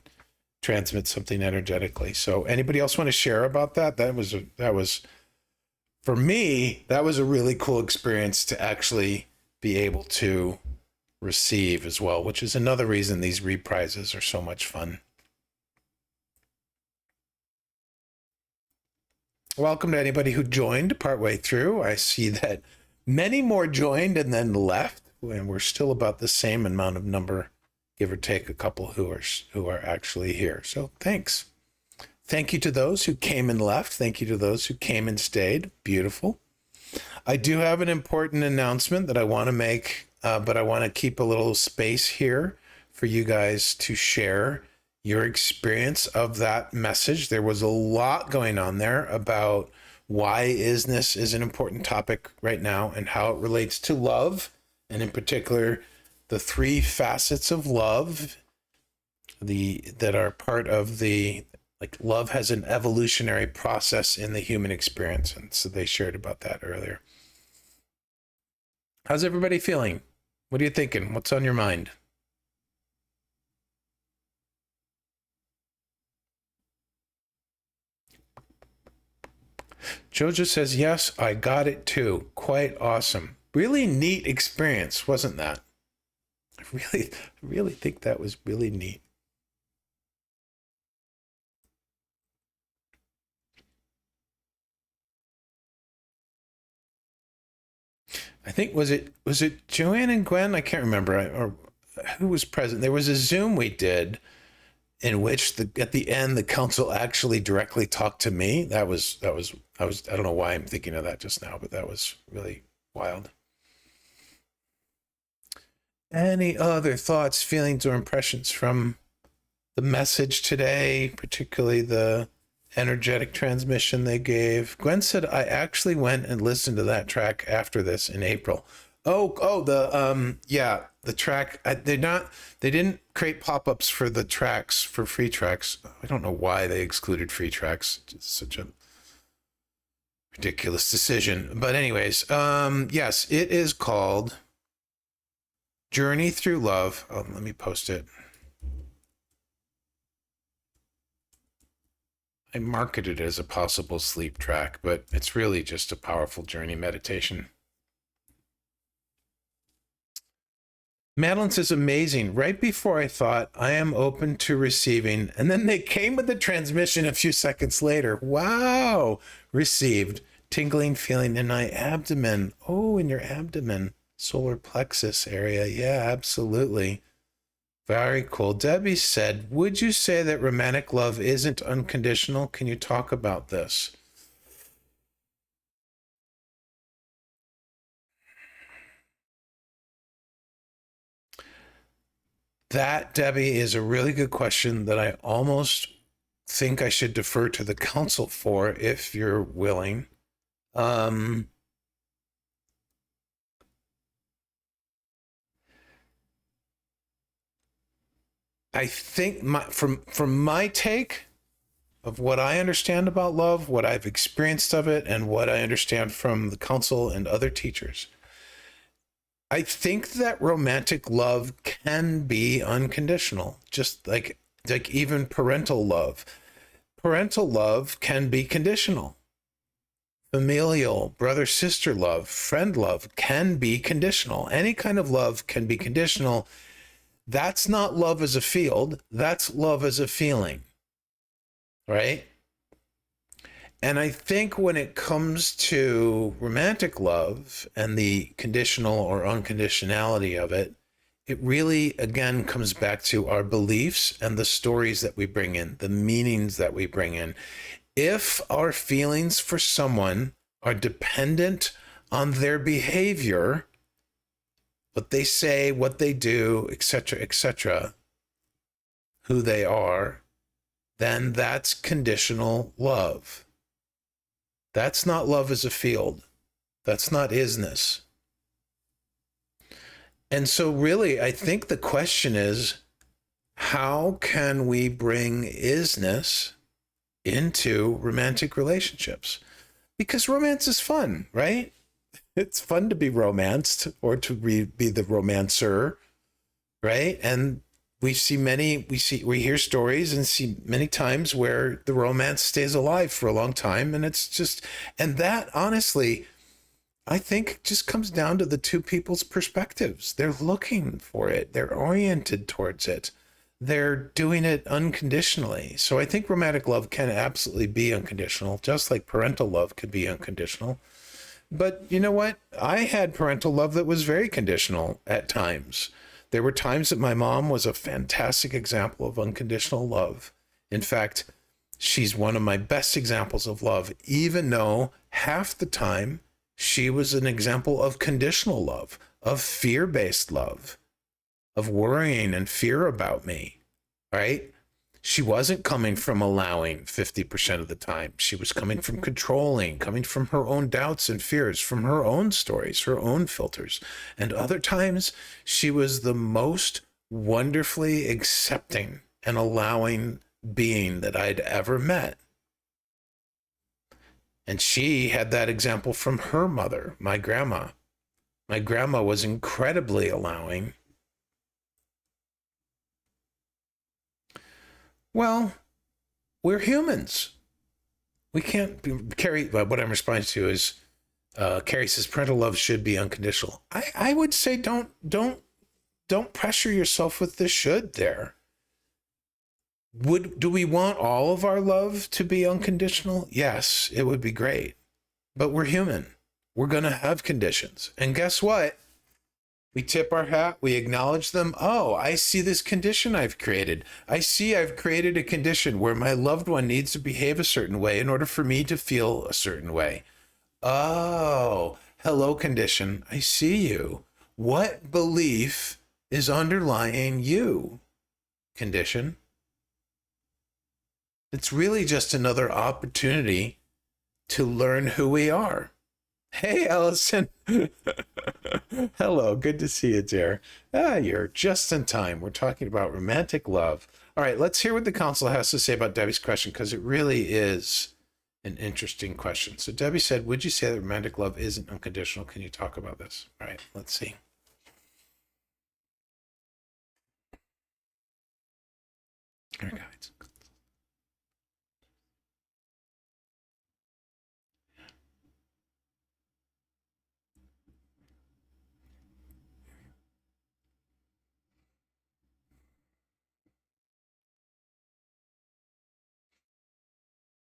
transmit something energetically. So anybody else want to share about that? That was, for me, that was a really cool experience to actually be able to receive as well, which is another reason these reprises are so much fun. Welcome to anybody who joined partway through. I see that many more joined and then left, and we're still about the same amount of number, give or take a couple who are actually here. So thanks. Thank you to those who came and left. Thank you to those who came and stayed. Beautiful. I do have an important announcement that I want to make, but I want to keep a little space here for you guys to share your experience of that message. There was a lot going on there about why is-ness is an important topic right now and how it relates to love, and in particular, the 3 facets of love that are part of the, like, love has an evolutionary process in the human experience. And so they shared about that earlier. How's everybody feeling? What are you thinking? What's on your mind? Jojo says, yes, I got it too. Quite awesome. Really neat experience, wasn't that? I really think that was really neat. I think, was it Joanne and Gwen? I can't remember, or who was present. There was a Zoom we did in which at the end the council actually directly talked to me. I don't know why I'm thinking of that just now, but that was really wild. Any other thoughts, feelings, or impressions from the message today, particularly the energetic transmission they gave? Gwen said, I actually went and listened to that track after this in April. The track, they didn't create pop-ups for the tracks, for free tracks. I don't know why they excluded free tracks. It's such a ridiculous decision. But anyways, yes, it is called Journey Through Love. Oh, let me post it. I marketed it as a possible sleep track, but it's really just a powerful journey meditation. Madeline says, amazing. Right before I thought I am open to receiving, and then they came with the transmission a few seconds later. Wow. Received. Tingling feeling in my abdomen. Oh, in your abdomen. Solar plexus area. Yeah, absolutely. Very cool. Debbie said, would you say that romantic love isn't unconditional? Can you talk about this? That, Debbie, is a really good question that I almost think I should defer to the council for, if you're willing. I think from my take of what I understand about love, what I've experienced of it, and what I understand from the council and other teachers, I think that romantic love can be unconditional, just like even parental love. Parental love can be conditional. Familial, brother sister love, friend love can be conditional. Any kind of love can be conditional. That's not love as a field, that's love as a feeling, right? And I think when it comes to romantic love and the conditional or unconditionality of it, it really, again, comes back to our beliefs and the stories that we bring in, the meanings that we bring in. If our feelings for someone are dependent on their behavior, what they say, what they do, etc., who they are, then that's conditional love. That's not love as a field. That's not is-ness. And so really, I think the question is, how can we bring is-ness into romantic relationships? Because romance is fun, right? It's fun to be romanced or to be the romancer, right? And we hear stories and see many times where the romance stays alive for a long time. And it's just, and that honestly, I think just comes down to the two people's perspectives. They're looking for it. They're oriented towards it. They're doing it unconditionally. So I think romantic love can absolutely be unconditional, just like parental love could be unconditional. But you know what? I had parental love that was very conditional at times. There were times that my mom was a fantastic example of unconditional love. In fact, she's one of my best examples of love, even though half the time she was an example of conditional love, of fear-based love, of worrying and fear about me, right? She wasn't coming from allowing 50% of the time. She was coming from controlling, coming from her own doubts and fears, from her own stories, her own filters. And other times, she was the most wonderfully accepting and allowing being that I'd ever met. And she had that example from her mother, my grandma. My grandma was incredibly allowing. Well, we're humans. We can't be, Carrie, what I'm responding to is, Carrie says parental love should be unconditional. I would say don't pressure yourself with the should there. Do we want all of our love to be unconditional? Yes, it would be great. But we're human. We're going to have conditions. And guess what? We tip our hat, we acknowledge them. Oh, I see this condition I've created. I see I've created a condition where my loved one needs to behave a certain way in order for me to feel a certain way. Oh, hello, condition. I see you. What belief is underlying you, condition? It's really just another opportunity to learn who we are. Hey, Allison. Hello, good to see you, dear. You're just in time. We're talking about romantic love. All right, let's hear what the council has to say about Debbie's question, because it really is an interesting question. So Debbie said, would you say that romantic love isn't unconditional? Can you talk about this? All right, let's see. Here, guys.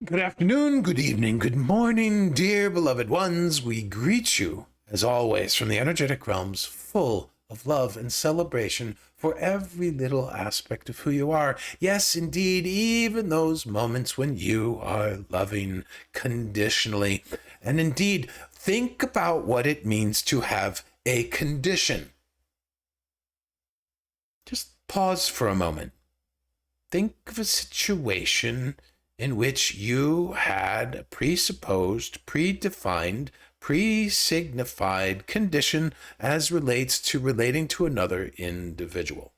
Good afternoon, good evening, good morning, dear beloved ones. We greet you, as always, from the energetic realms full of love and celebration for every little aspect of who you are. Yes, indeed, even those moments when you are loving conditionally. And indeed, think about what it means to have a condition. Just pause for a moment. Think of a situation in which you had a presupposed, predefined, pre-signified condition as relates to relating to another individual.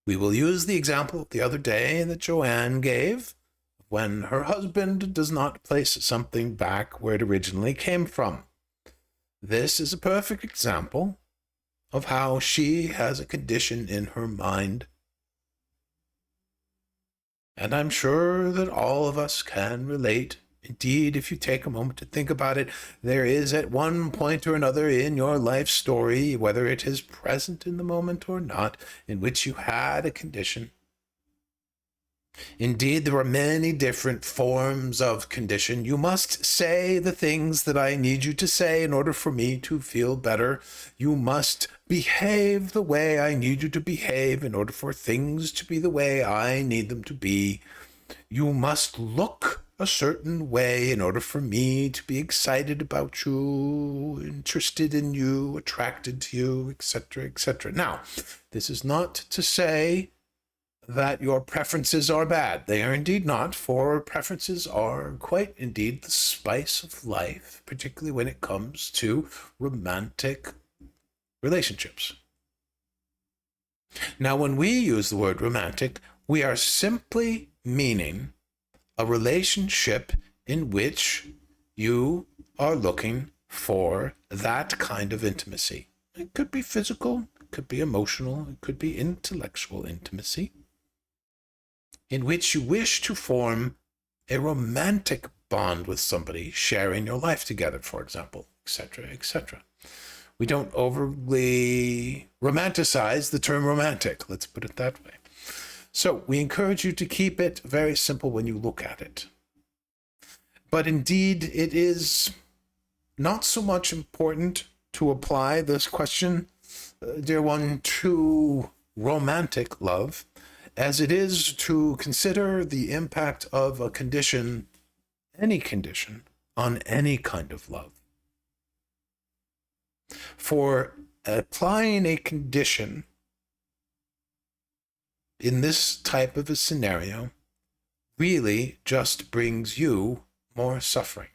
We will use the example the other day that Joanne gave when her husband does not place something back where it originally came from. This is a perfect example of how she has a condition in her mind. And I'm sure that all of us can relate. Indeed, if you take a moment to think about it, there is at one point or another in your life story, whether it is present in the moment or not, in which you had a condition. Indeed, there are many different forms of condition. You must say the things that I need you to say in order for me to feel better. You must behave the way I need you to behave in order for things to be the way I need them to be. You must look a certain way in order for me to be excited about you, interested in you, attracted to you, etc., etc. Now, this is not to say that your preferences are bad. They are indeed not, for preferences are quite indeed the spice of life, particularly when it comes to romantic relationships. Now, when we use the word romantic, we are simply meaning a relationship in which you are looking for that kind of intimacy. It could be physical, it could be emotional, it could be intellectual intimacy, in which you wish to form a romantic bond with somebody, sharing your life together, for example, etc., etc. We don't overly romanticize the term romantic, let's put it that way. So we encourage you to keep it very simple when you look at it. But indeed, it is not so much important to apply this question, dear one, to romantic love, as it is to consider the impact of a condition, any condition, on any kind of love. For applying a condition in this type of a scenario really just brings you more suffering.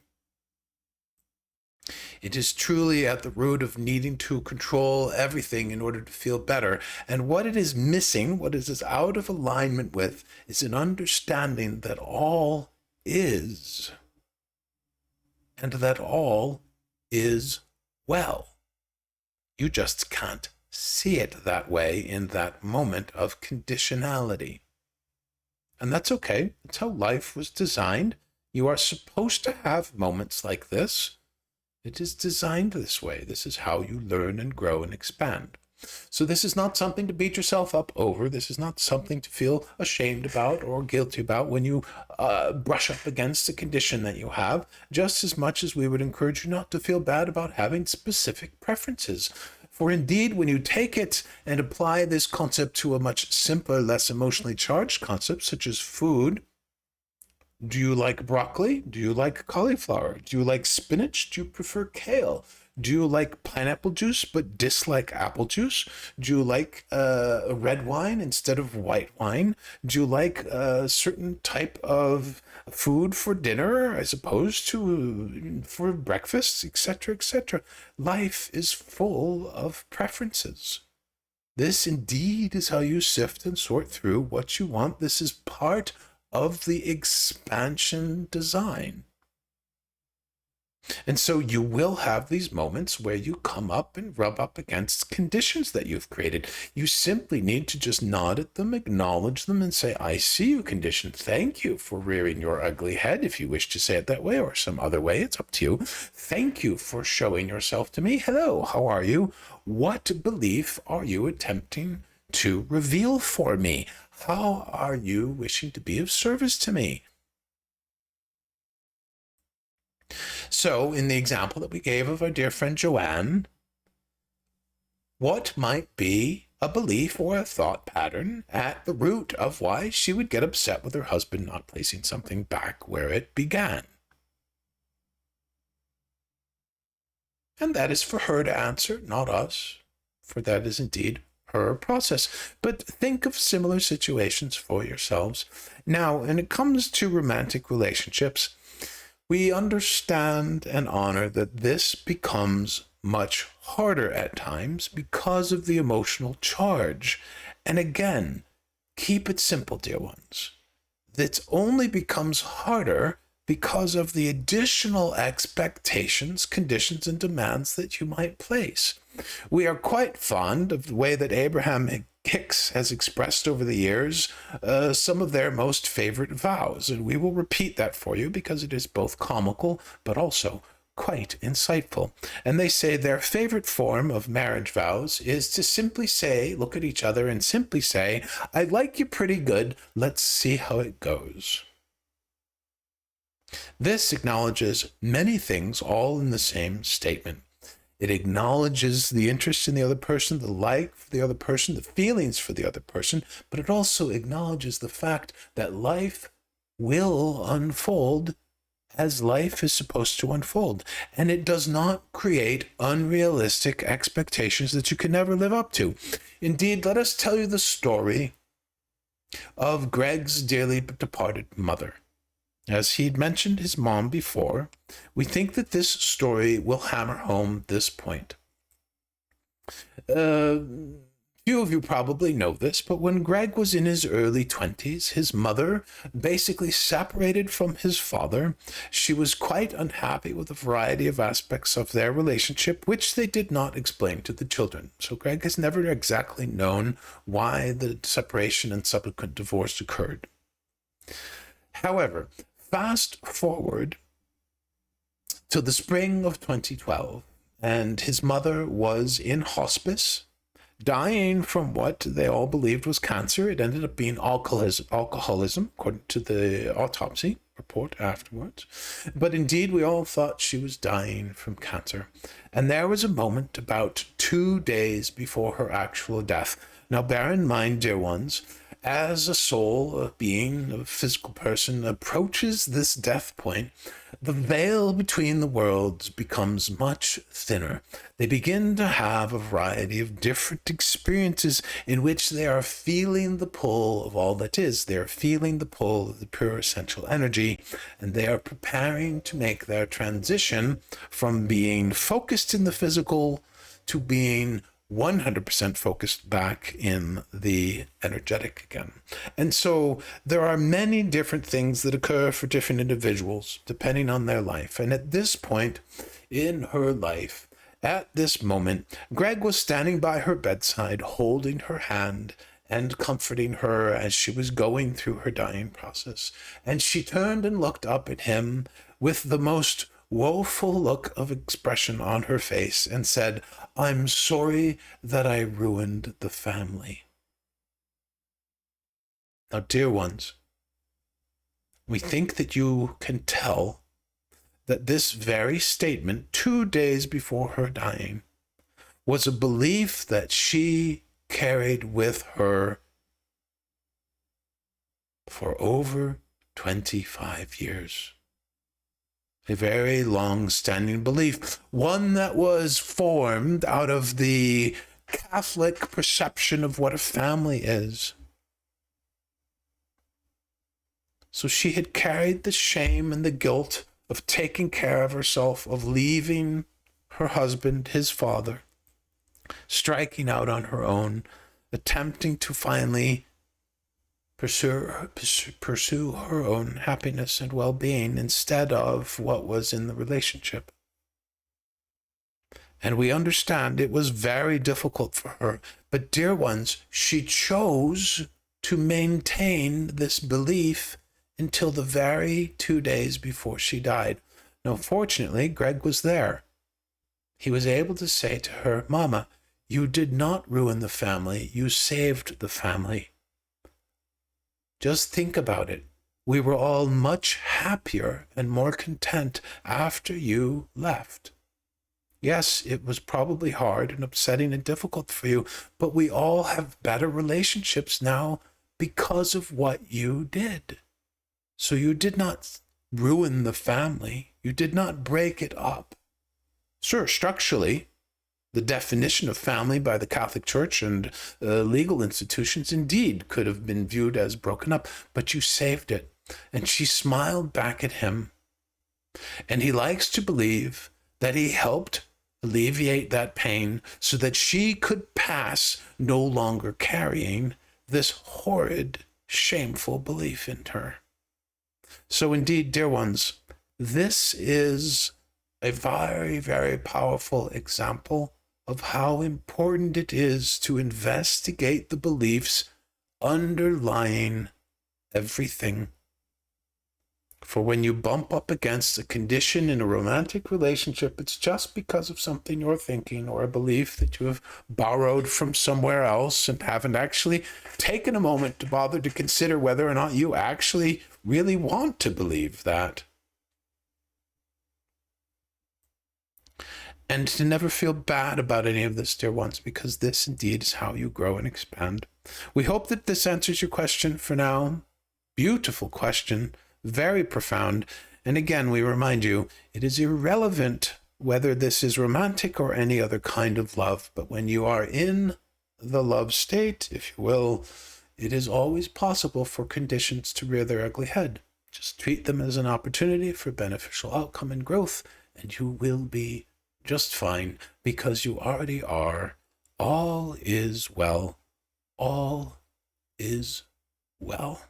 It is truly at the root of needing to control everything in order to feel better. And what it is missing, what it is out of alignment with, is an understanding that all is, and that all is well. You just can't see it that way in that moment of conditionality. And that's okay. That's how life was designed. You are supposed to have moments like this. It is designed this way. This is how you learn and grow and expand. So this is not something to beat yourself up over. This is not something to feel ashamed about or guilty about when you brush up against a condition that you have, just as much as we would encourage you not to feel bad about having specific preferences. For indeed, when you take it and apply this concept to a much simpler, less emotionally charged concept, such as food, do you like broccoli? Do you like cauliflower? Do you like spinach? Do you prefer kale? Do you like pineapple juice but dislike apple juice? Do you like red wine instead of white wine? Do you like a certain type of food for dinner as opposed to for breakfast, etc., etc.? Life is full of preferences. This indeed is how you sift and sort through what you want. This is part of the expansion design. And so you will have these moments where you come up and rub up against conditions that you've created. You simply need to just nod at them, acknowledge them, and say, I see you, condition. Thank you for rearing your ugly head, if you wish to say it that way, or some other way. It's up to you. Thank you for showing yourself to me. Hello, how are you? What belief are you attempting to reveal for me? How are you wishing to be of service to me? So in the example that we gave of our dear friend Joanne, what might be a belief or a thought pattern at the root of why she would get upset with her husband not placing something back where it began? And that is for her to answer, not us, for that is indeed her process. But think of similar situations for yourselves. Now, when it comes to romantic relationships, we understand and honor that this becomes much harder at times because of the emotional charge. And again, keep it simple, dear ones. It only becomes harder because of the additional expectations, conditions, and demands that you might place. We are quite fond of the way that Abraham Hicks has expressed over the years some of their most favorite vows, and we will repeat that for you because it is both comical but also quite insightful. And they say their favorite form of marriage vows is to simply say, look at each other and simply say, I like you pretty good, let's see how it goes. This acknowledges many things all in the same statement. It acknowledges the interest in the other person, the like for the other person, the feelings for the other person, but it also acknowledges the fact that life will unfold as life is supposed to unfold. And it does not create unrealistic expectations that you can never live up to. Indeed, let us tell you the story of Greg's dearly departed mother. As he'd mentioned his mom before, we think that this story will hammer home this point. Few of you probably know this, but when Greg was in his early 20s, his mother basically separated from his father. She was quite unhappy with a variety of aspects of their relationship, which they did not explain to the children. So Greg has never exactly known why the separation and subsequent divorce occurred. However, fast forward to the spring of 2012, and his mother was in hospice, dying from what they all believed was cancer. It ended up being alcoholism, according to the autopsy report afterwards. But indeed, we all thought she was dying from cancer. And there was a moment about 2 days before her actual death. Now, bear in mind, dear ones, as a soul, a being, a physical person approaches this death point, the veil between the worlds becomes much thinner. They begin to have a variety of different experiences in which they are feeling the pull of all that is. They are feeling the pull of the pure essential energy, and they are preparing to make their transition from being focused in the physical to being 100% focused back in the energetic again. And so there are many different things that occur for different individuals depending on their life. And at this point in her life, at this moment, Greg was standing by her bedside, holding her hand and comforting her as she was going through her dying process. And she turned and looked up at him with the most woeful look of expression on her face and said, I'm sorry that I ruined the family. Now, dear ones, we think that you can tell that this very statement, 2 days before her dying, was a belief that she carried with her for over 25 years. A very long-standing belief, one that was formed out of the Catholic perception of what a family is. So she had carried the shame and the guilt of taking care of herself, of leaving her husband, his father, striking out on her own, attempting to finally pursue her own happiness and well-being instead of what was in the relationship. And we understand it was very difficult for her. But dear ones, she chose to maintain this belief until the very 2 days before she died. Now, fortunately, Greg was there. He was able to say to her, Mama, you did not ruin the family. You saved the family. Just think about it. We were all much happier and more content after you left. Yes, it was probably hard and upsetting and difficult for you, but we all have better relationships now because of what you did. So you did not ruin the family. You did not break it up. Sure, structurally, the definition of family by the Catholic Church and legal institutions indeed could have been viewed as broken up, but you saved it. And she smiled back at him. And he likes to believe that he helped alleviate that pain so that she could pass no longer carrying this horrid, shameful belief in her. So indeed, dear ones, this is a very, very powerful example of how important it is to investigate the beliefs underlying everything. For when you bump up against a condition in a romantic relationship, it's just because of something you're thinking or a belief that you have borrowed from somewhere else and haven't actually taken a moment to bother to consider whether or not you actually really want to believe that. And to never feel bad about any of this, dear ones, because this indeed is how you grow and expand. We hope that this answers your question for now. Beautiful question. Very profound. And again, we remind you, it is irrelevant whether this is romantic or any other kind of love. But when you are in the love state, if you will, it is always possible for conditions to rear their ugly head. Just treat them as an opportunity for beneficial outcome and growth, and you will be just fine, because you already are. All is well. All is well.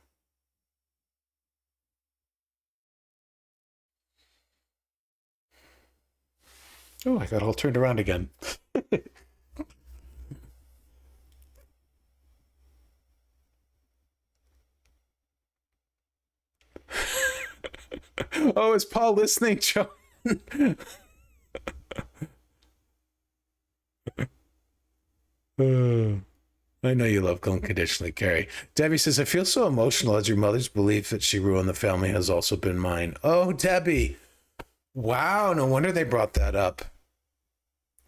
Oh, I got all turned around again. Oh, is Paul listening, John? I know you love unconditionally, Carrie. Debbie says, I feel so emotional as your mother's belief that she ruined the family has also been mine. Oh, Debbie. Wow, no wonder they brought that up.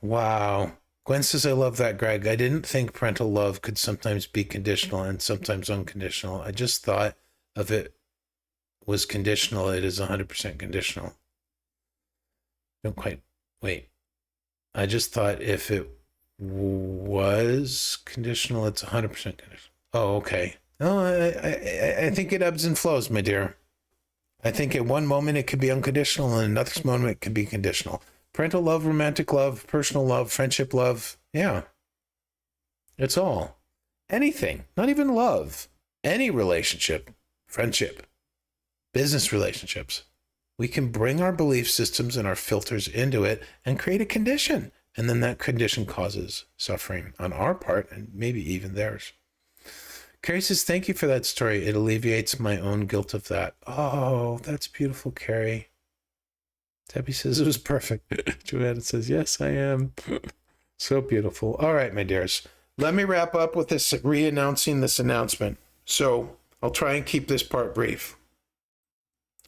Wow. Gwen says, I love that, Greg. I didn't think parental love could sometimes be conditional and sometimes unconditional. I just thought of it was conditional. It is 100% conditional. Don't quite, wait. I just thought if it was conditional, it's 100% conditional. Oh, okay. No, I think it ebbs and flows, my dear. I think at one moment it could be unconditional and another moment it could be conditional. Parental love, romantic love, personal love, friendship love. Yeah. It's all. Anything. Not even love. Any relationship. Friendship. Business relationships. We can bring our belief systems and our filters into it and create a condition. And then that condition causes suffering on our part and maybe even theirs. Carrie says, thank you for that story. It alleviates my own guilt of that. Oh, that's beautiful, Carrie. Debbie says it was perfect. Joanna says, yes, I am. So beautiful. All right, my dears. Let me wrap up with this re-announcing this announcement. So I'll try and keep this part brief.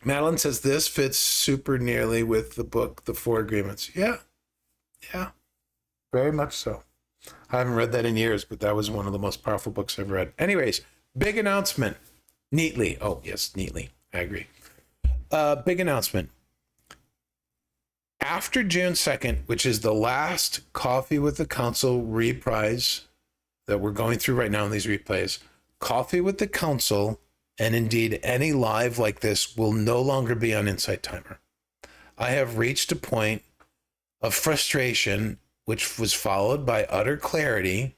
Madeline says this fits super nearly with the book, The Four Agreements. Yeah, very much so. I haven't read that in years, but that was one of the most powerful books I've read. Anyways, big announcement. Neatly. Oh, yes, neatly. I agree. Big announcement. After June 2nd, which is the last Coffee with the Council reprise that we're going through right now in these replays, Coffee with the Council, and indeed any live like this, will no longer be on Insight Timer. I have reached a point of frustration, which was followed by utter clarity,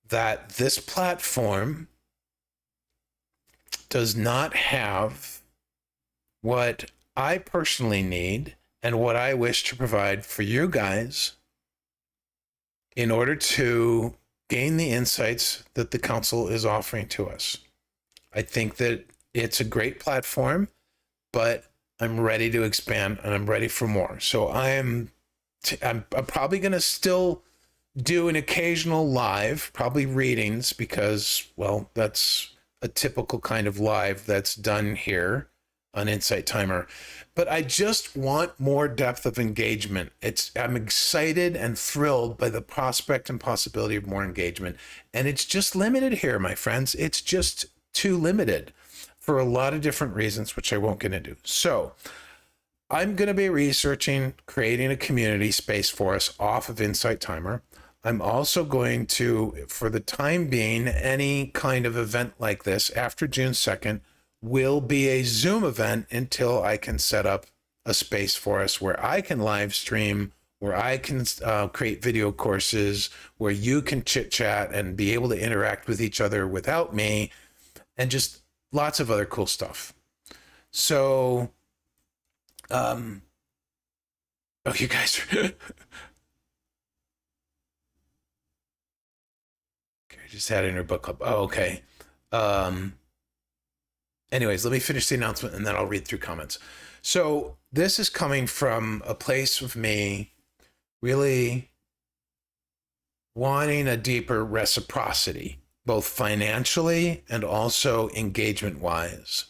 that this platform does not have what I personally need and what I wish to provide for you guys in order to gain the insights that the council is offering to us. I think that it's a great platform, but I'm ready to expand and I'm ready for more. So I'm probably going to still do an occasional live, probably readings, because, well, that's a typical kind of live that's done here on Insight Timer. But I just want more depth of engagement. I'm excited and thrilled by the prospect and possibility of more engagement. And it's just limited here, my friends. It's just too limited for a lot of different reasons, which I won't get into. So I'm going to be researching creating a community space for us off of Insight Timer. I'm also going to, for the time being, any kind of event like this after June 2nd will be a Zoom event until I can set up a space for us where I can live stream, where I can create video courses, where you can chit chat and be able to interact with each other without me, and just lots of other cool stuff. So, oh, you guys are okay, I just had in her book club. Oh, okay. Anyways, let me finish the announcement and then I'll read through comments. So this is coming from a place of me really wanting a deeper reciprocity, both financially and also engagement wise.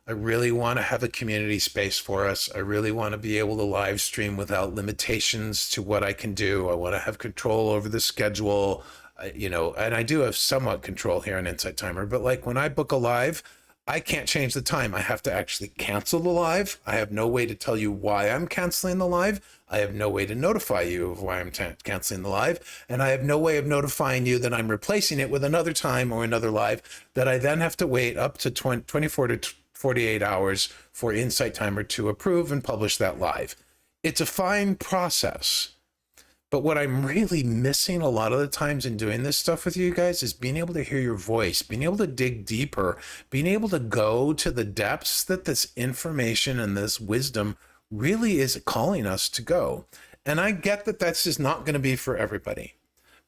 I really want to have a community space for us. I really want to be able to live stream without limitations to what I can do. I want to have control over the schedule, and I do have somewhat control here on Insight Timer, but like when I book a live, I can't change the time. I have to actually cancel the live. I have no way to tell you why I'm canceling the live. I have no way to notify you of why I'm canceling the live. And I have no way of notifying you that I'm replacing it with another time or another live that I then have to wait up to 24 to 48 hours for Insight Timer to approve and publish that live. It's a fine process. But what I'm really missing a lot of the times in doing this stuff with you guys is being able to hear your voice, being able to dig deeper, being able to go to the depths that this information and this wisdom really is calling us to go. And I get that that's just not going to be for everybody,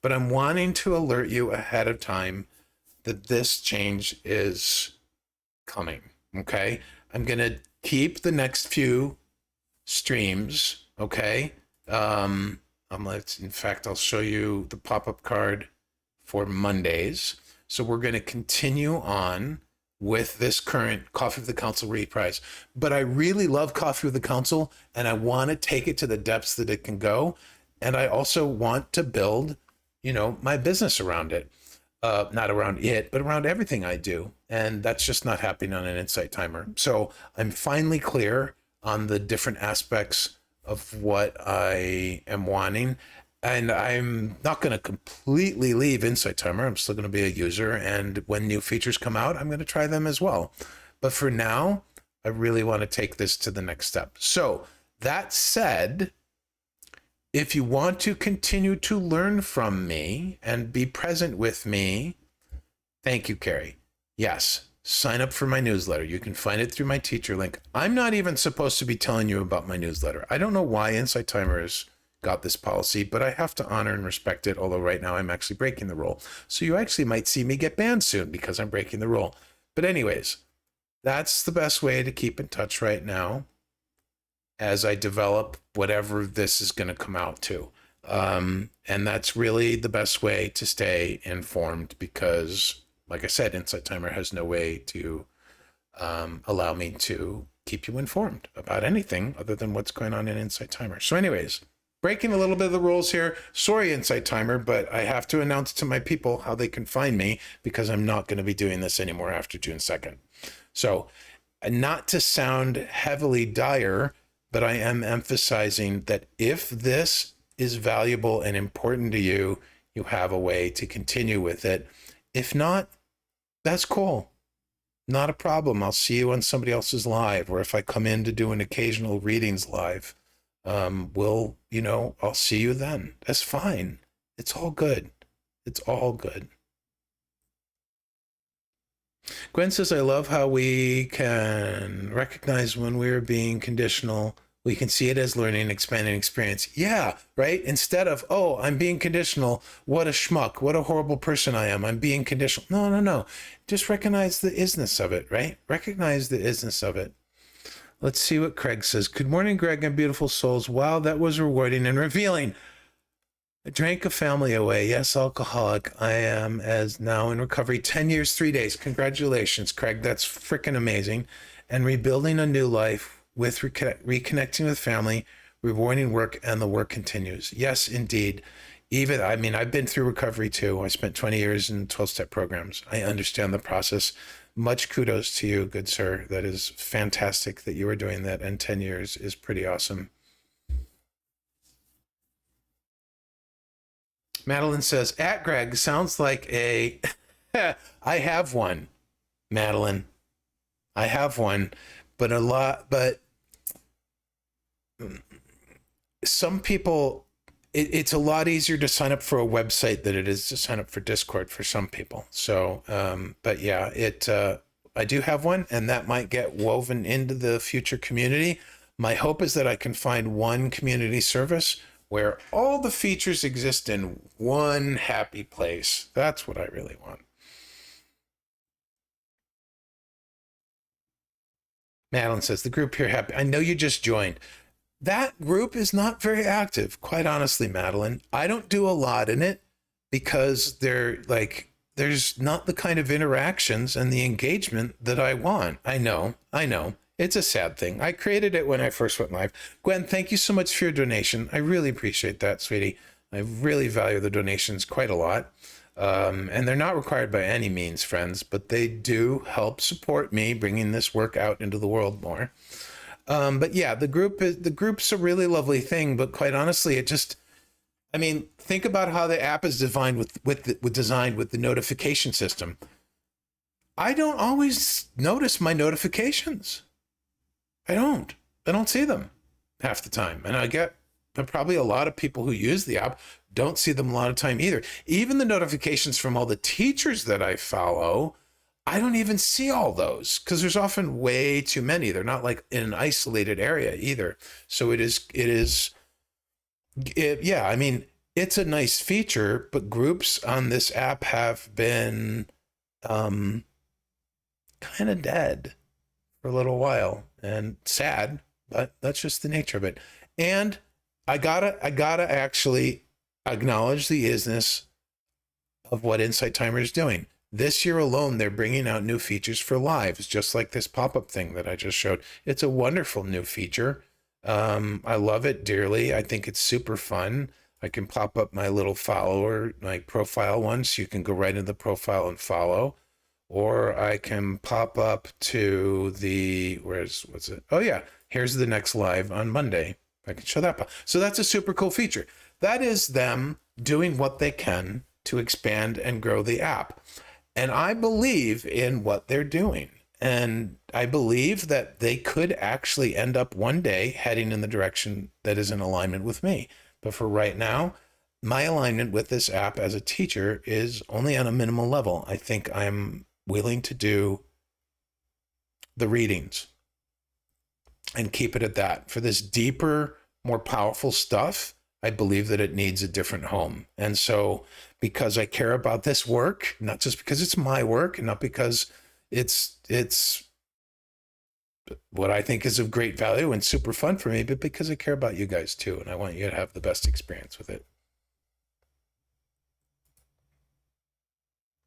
but I'm wanting to alert you ahead of time that this change is coming. Okay. I'm going to keep the next few streams. Okay. In fact, I'll show you the pop-up card for Mondays. So we're going to continue on with this current Coffee with the Council reprise. But I really love Coffee with the Council, and I want to take it to the depths that it can go. And I also want to build, my business around it. Not around it, but around everything I do. And that's just not happening on an Insight Timer. So I'm finally clear on the different aspects of what I am wanting. And I'm not going to completely leave Insight Timer. I'm still going to be a user. And when new features come out, I'm going to try them as well. But for now, I really want to take this to the next step. So that said, if you want to continue to learn from me and be present with me, thank you, Carrie. Yes. Sign up for my newsletter. You can find it through my teacher link. I'm not even supposed to be telling you about my newsletter. I don't know why Insight Timer has got this policy, but I have to honor and respect it, although right now I'm actually breaking the rule. So you actually might see me get banned soon because I'm breaking the rule. But anyways, that's the best way to keep in touch right now as I develop whatever this is going to come out to. And that's really the best way to stay informed because, like I said, Insight Timer has no way to allow me to keep you informed about anything other than what's going on in Insight Timer. So anyways, breaking a little bit of the rules here. Sorry, Insight Timer, but I have to announce to my people how they can find me because I'm not going to be doing this anymore after June 2nd. So not to sound heavily dire, but I am emphasizing that if this is valuable and important to you, you have a way to continue with it. If not, that's cool. Not a problem. I'll see you on somebody else's live, or if I come in to do an occasional readings live, I'll see you then. That's fine. It's all good. It's all good. Gwen says, I love how we can recognize when we're being conditional. We can see it as learning, expanding experience. Yeah, right? Instead of, oh, I'm being conditional. What a schmuck. What a horrible person I am. I'm being conditional. No. Just recognize the is-ness of it, right? Recognize the is-ness of it. Let's see what Craig says. Good morning, Greg and beautiful souls. Wow, that was rewarding and revealing. I drank a family away. Yes, alcoholic. I am as now in recovery 10 years, 3 days. Congratulations, Craig. That's freaking amazing. And rebuilding a new life with reconnecting with family, rewarding work, and the work continues. Yes, indeed. Even, I mean, I've been through recovery too. I spent 20 years in 12-step programs. I understand the process. Much kudos to you, good sir. That is fantastic that you are doing that. And 10 years is pretty awesome. Madeline says, at Greg sounds like a, I have one, Madeline. I have one, but some people, it's a lot easier to sign up for a website than it is to sign up for Discord for some people. So, but yeah, I do have one, and that might get woven into the future community. My hope is that I can find one community service where all the features exist in one happy place. That's what I really want. Madeline says, the group here happy. I know you just joined. That group is not very active, quite honestly, Madeline. I don't do a lot in it because there's not the kind of interactions and the engagement that I want. I know. It's a sad thing. I created it when I first went live. Gwen, thank you so much for your donation. I really appreciate that, sweetie. I really value the donations quite a lot. And they're not required by any means, friends, but they do help support me bringing this work out into the world more. But yeah, the group's a really lovely thing, but quite honestly, think about how the app is designed with the notification system. I don't always notice my notifications. I don't see them half the time. And I get probably a lot of people who use the app don't see them a lot of time either. Even the notifications from all the teachers that I follow, I don't even see all those because there's often way too many. They're not like in an isolated area either. So it's a nice feature, but groups on this app have been kind of dead for a little while, and sad, but that's just the nature of it. And I gotta actually acknowledge the Is-ness of what Insight Timer is doing. This year alone, they're bringing out new features for lives, just like this pop-up thing that I just showed. It's a wonderful new feature. I love it dearly. I think it's super fun. I can pop up my little follower, my profile one, so you can go right into the profile and follow. Or I can pop up to what's it? Oh yeah, here's the next live on Monday. I can show that. So that's a super cool feature. That is them doing what they can to expand and grow the app. And I believe in what they're doing. And I believe that they could actually end up one day heading in the direction that is in alignment with me. But for right now, my alignment with this app as a teacher is only on a minimal level. I think I'm willing to do the readings and keep it at that. For this deeper, more powerful stuff, I believe that it needs a different home. And so because I care about this work, not just because it's my work and not because it's what I think is of great value and super fun for me, but because I care about you guys too. And I want you to have the best experience with it.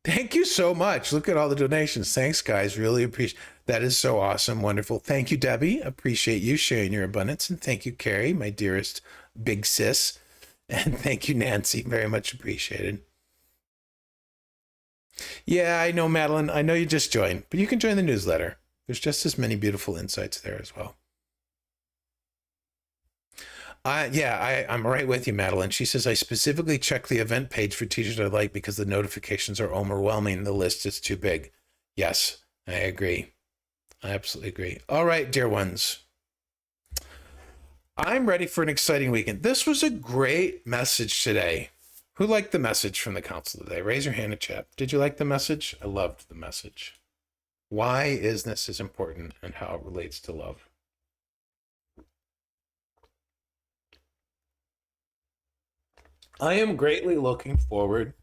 Thank you so much. Look at all the donations. Thanks, guys. Really appreciate that. Is so awesome. Wonderful. Thank you, Debbie. Appreciate you sharing your abundance. And thank you, Carrie, my dearest big sis. And thank you, Nancy. Very much appreciated. Yeah, I know, Madeline. I know you just joined, but you can join the newsletter. There's just as many beautiful insights there as well. I'm right with you, Madeline. She says, I specifically check the event page for teachers I like because the notifications are overwhelming. The list is too big. Yes, I agree. I absolutely agree. All right, dear ones. I'm ready for an exciting weekend. This was a great message today. Who liked the message from the council today? Raise your hand in chat. Did you like the message? I loved the message. Why is-ness is important and how it relates to love. I am greatly looking forward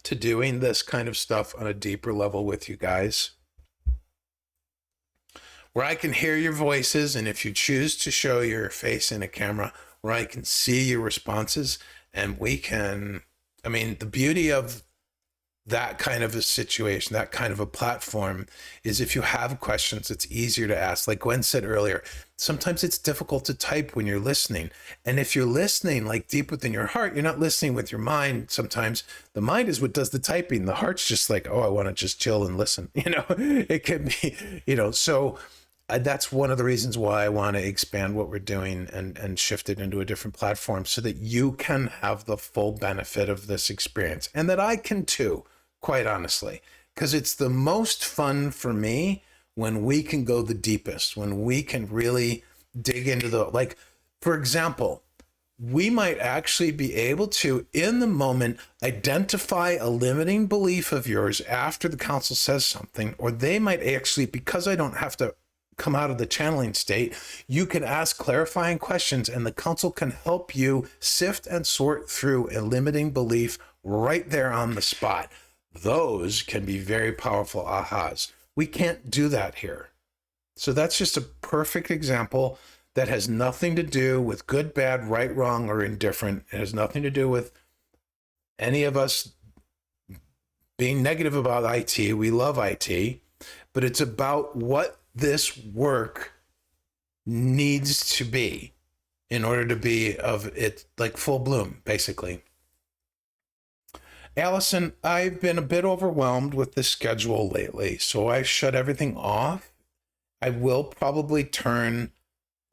to doing this kind of stuff on a deeper level with you guys, where I can hear your voices, and if you choose to show your face in a camera, where I can see your responses And we can, I mean, the beauty of that kind of a situation, that kind of a platform, is if you have questions, it's easier to ask. Like Gwen said earlier, sometimes it's difficult to type when you're listening. And if you're listening like deep within your heart, you're not listening with your mind. Sometimes the mind is what does the typing. The heart's just like, oh, I want to just chill and listen. It can be, so that's one of the reasons why I want to expand what we're doing and shift it into a different platform so that you can have the full benefit of this experience, and that I can too, quite honestly, because it's the most fun for me when we can go the deepest, when we can really dig into like, for example, we might actually be able to, in the moment, identify a limiting belief of yours after the council says something, or they might actually, because I don't have to come out of the channeling state, you can ask clarifying questions and the council can help you sift and sort through a limiting belief right there on the spot. Those can be very powerful ahas. We can't do that here. So that's just a perfect example that has nothing to do with good, bad, right, wrong, or indifferent. It has nothing to do with any of us being negative about IT. We love IT, but it's about what this work needs to be in order to be of it, like full bloom, basically. Allison, I've been a bit overwhelmed with the schedule lately, so I shut everything off. I will probably turn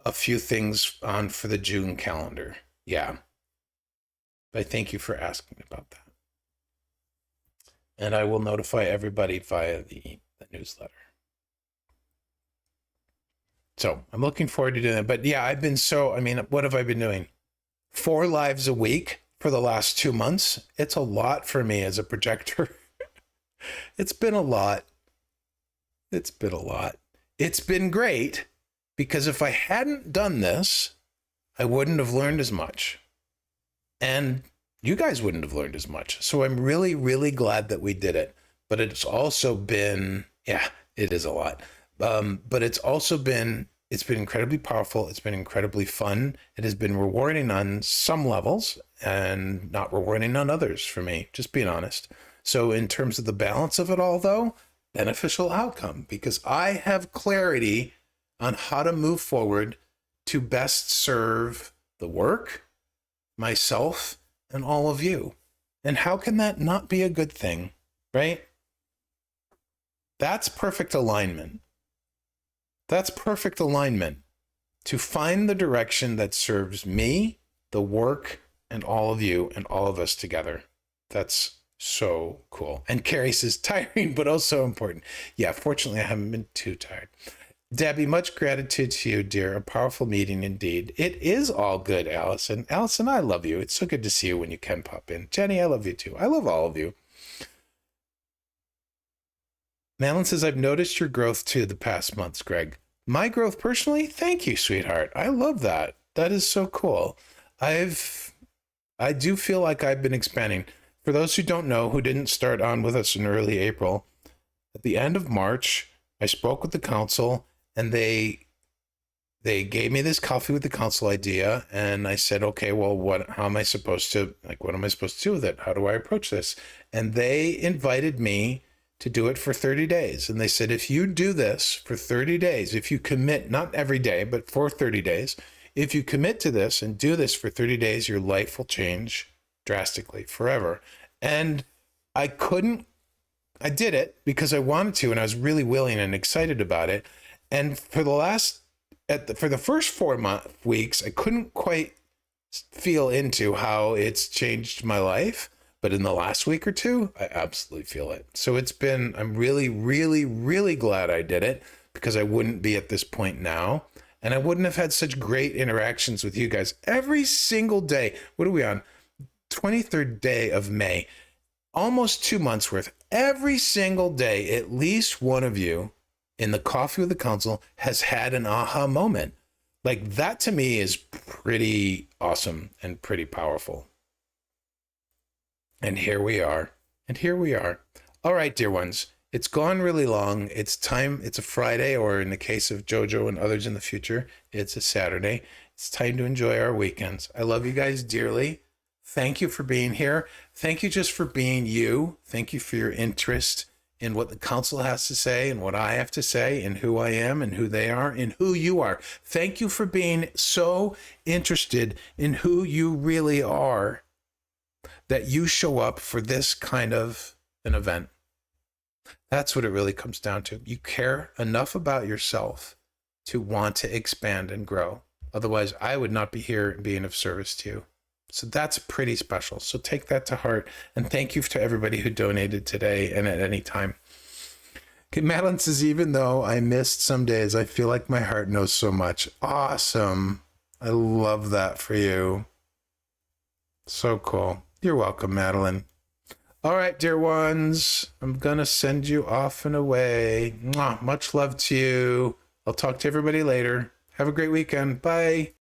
a few things on for the June calendar. Yeah. But thank you for asking about that. And I will notify everybody via the newsletter. So I'm looking forward to doing that. But yeah, what have I been doing? 4 lives a week for the last 2 months. It's a lot for me as a projector. It's been a lot. It's been great, because if I hadn't done this, I wouldn't have learned as much. And you guys wouldn't have learned as much. So I'm really, really glad that we did it. But it's also been, it is a lot. But it's been incredibly powerful. It's been incredibly fun. It has been rewarding on some levels and not rewarding on others for me, just being honest. So in terms of the balance of it all, though, beneficial outcome, because I have clarity on how to move forward to best serve the work, myself, and all of you. And how can that not be a good thing, right? That's perfect alignment. That's perfect alignment to find the direction that serves me, the work, and all of you and all of us together. That's so cool. And Carrie says, tiring, but also important. Yeah, fortunately, I haven't been too tired. Debbie, much gratitude to you, dear. A powerful meeting indeed. It is all good, Allison. Allison, I love you. It's so good to see you when you can pop in. Jenny, I love you too. I love all of you. Madeline says, I've noticed your growth too the past months, Greg. My growth personally? Thank you, sweetheart. I love that. That is so cool. I do feel like I've been expanding. For those who don't know, who didn't start on with us in early April, at the end of March, I spoke with the council and they gave me this coffee with the council idea. And I said, okay, well, what am I supposed to do with it? How do I approach this? And they invited me to do it for 30 days. And they said, if you do this for 30 days, if you commit, not every day, but for 30 days, if you commit to this and do this for 30 days, your life will change drastically forever. And I did it because I wanted to, and I was really willing and excited about it. And for the first 4 weeks, I couldn't quite feel into how it's changed my life. But in the last week or two, I absolutely feel it. So I'm really, really, really glad I did it, because I wouldn't be at this point now. And I wouldn't have had such great interactions with you guys every single day. What are we on? 23rd day of May. Almost 2 months worth. Every single day, at least one of you in the Coffee with the Council has had an aha moment. Like, that to me is pretty awesome and pretty powerful. And here we are. All right, dear ones, it's gone really long. It's time. It's a Friday, or in the case of JoJo and others in the future, it's a Saturday. It's time to enjoy our weekends. I love you guys dearly. Thank you for being here. Thank you just for being you. Thank you for your interest in what the council has to say and what I have to say and who I am and who they are and who you are. Thank you for being so interested in who you really are that you show up for this kind of an event. That's what it really comes down to. You care enough about yourself to want to expand and grow. Otherwise, I would not be here being of service to you. So that's pretty special. So take that to heart. And thank you to everybody who donated today and at any time. Okay, Madeline says, even though I missed some days, I feel like my heart knows so much. Awesome. I love that for you. So cool. You're welcome, Madeline. All right, dear ones, I'm going to send you off and away. Mwah, much love to you. I'll talk to everybody later. Have a great weekend. Bye.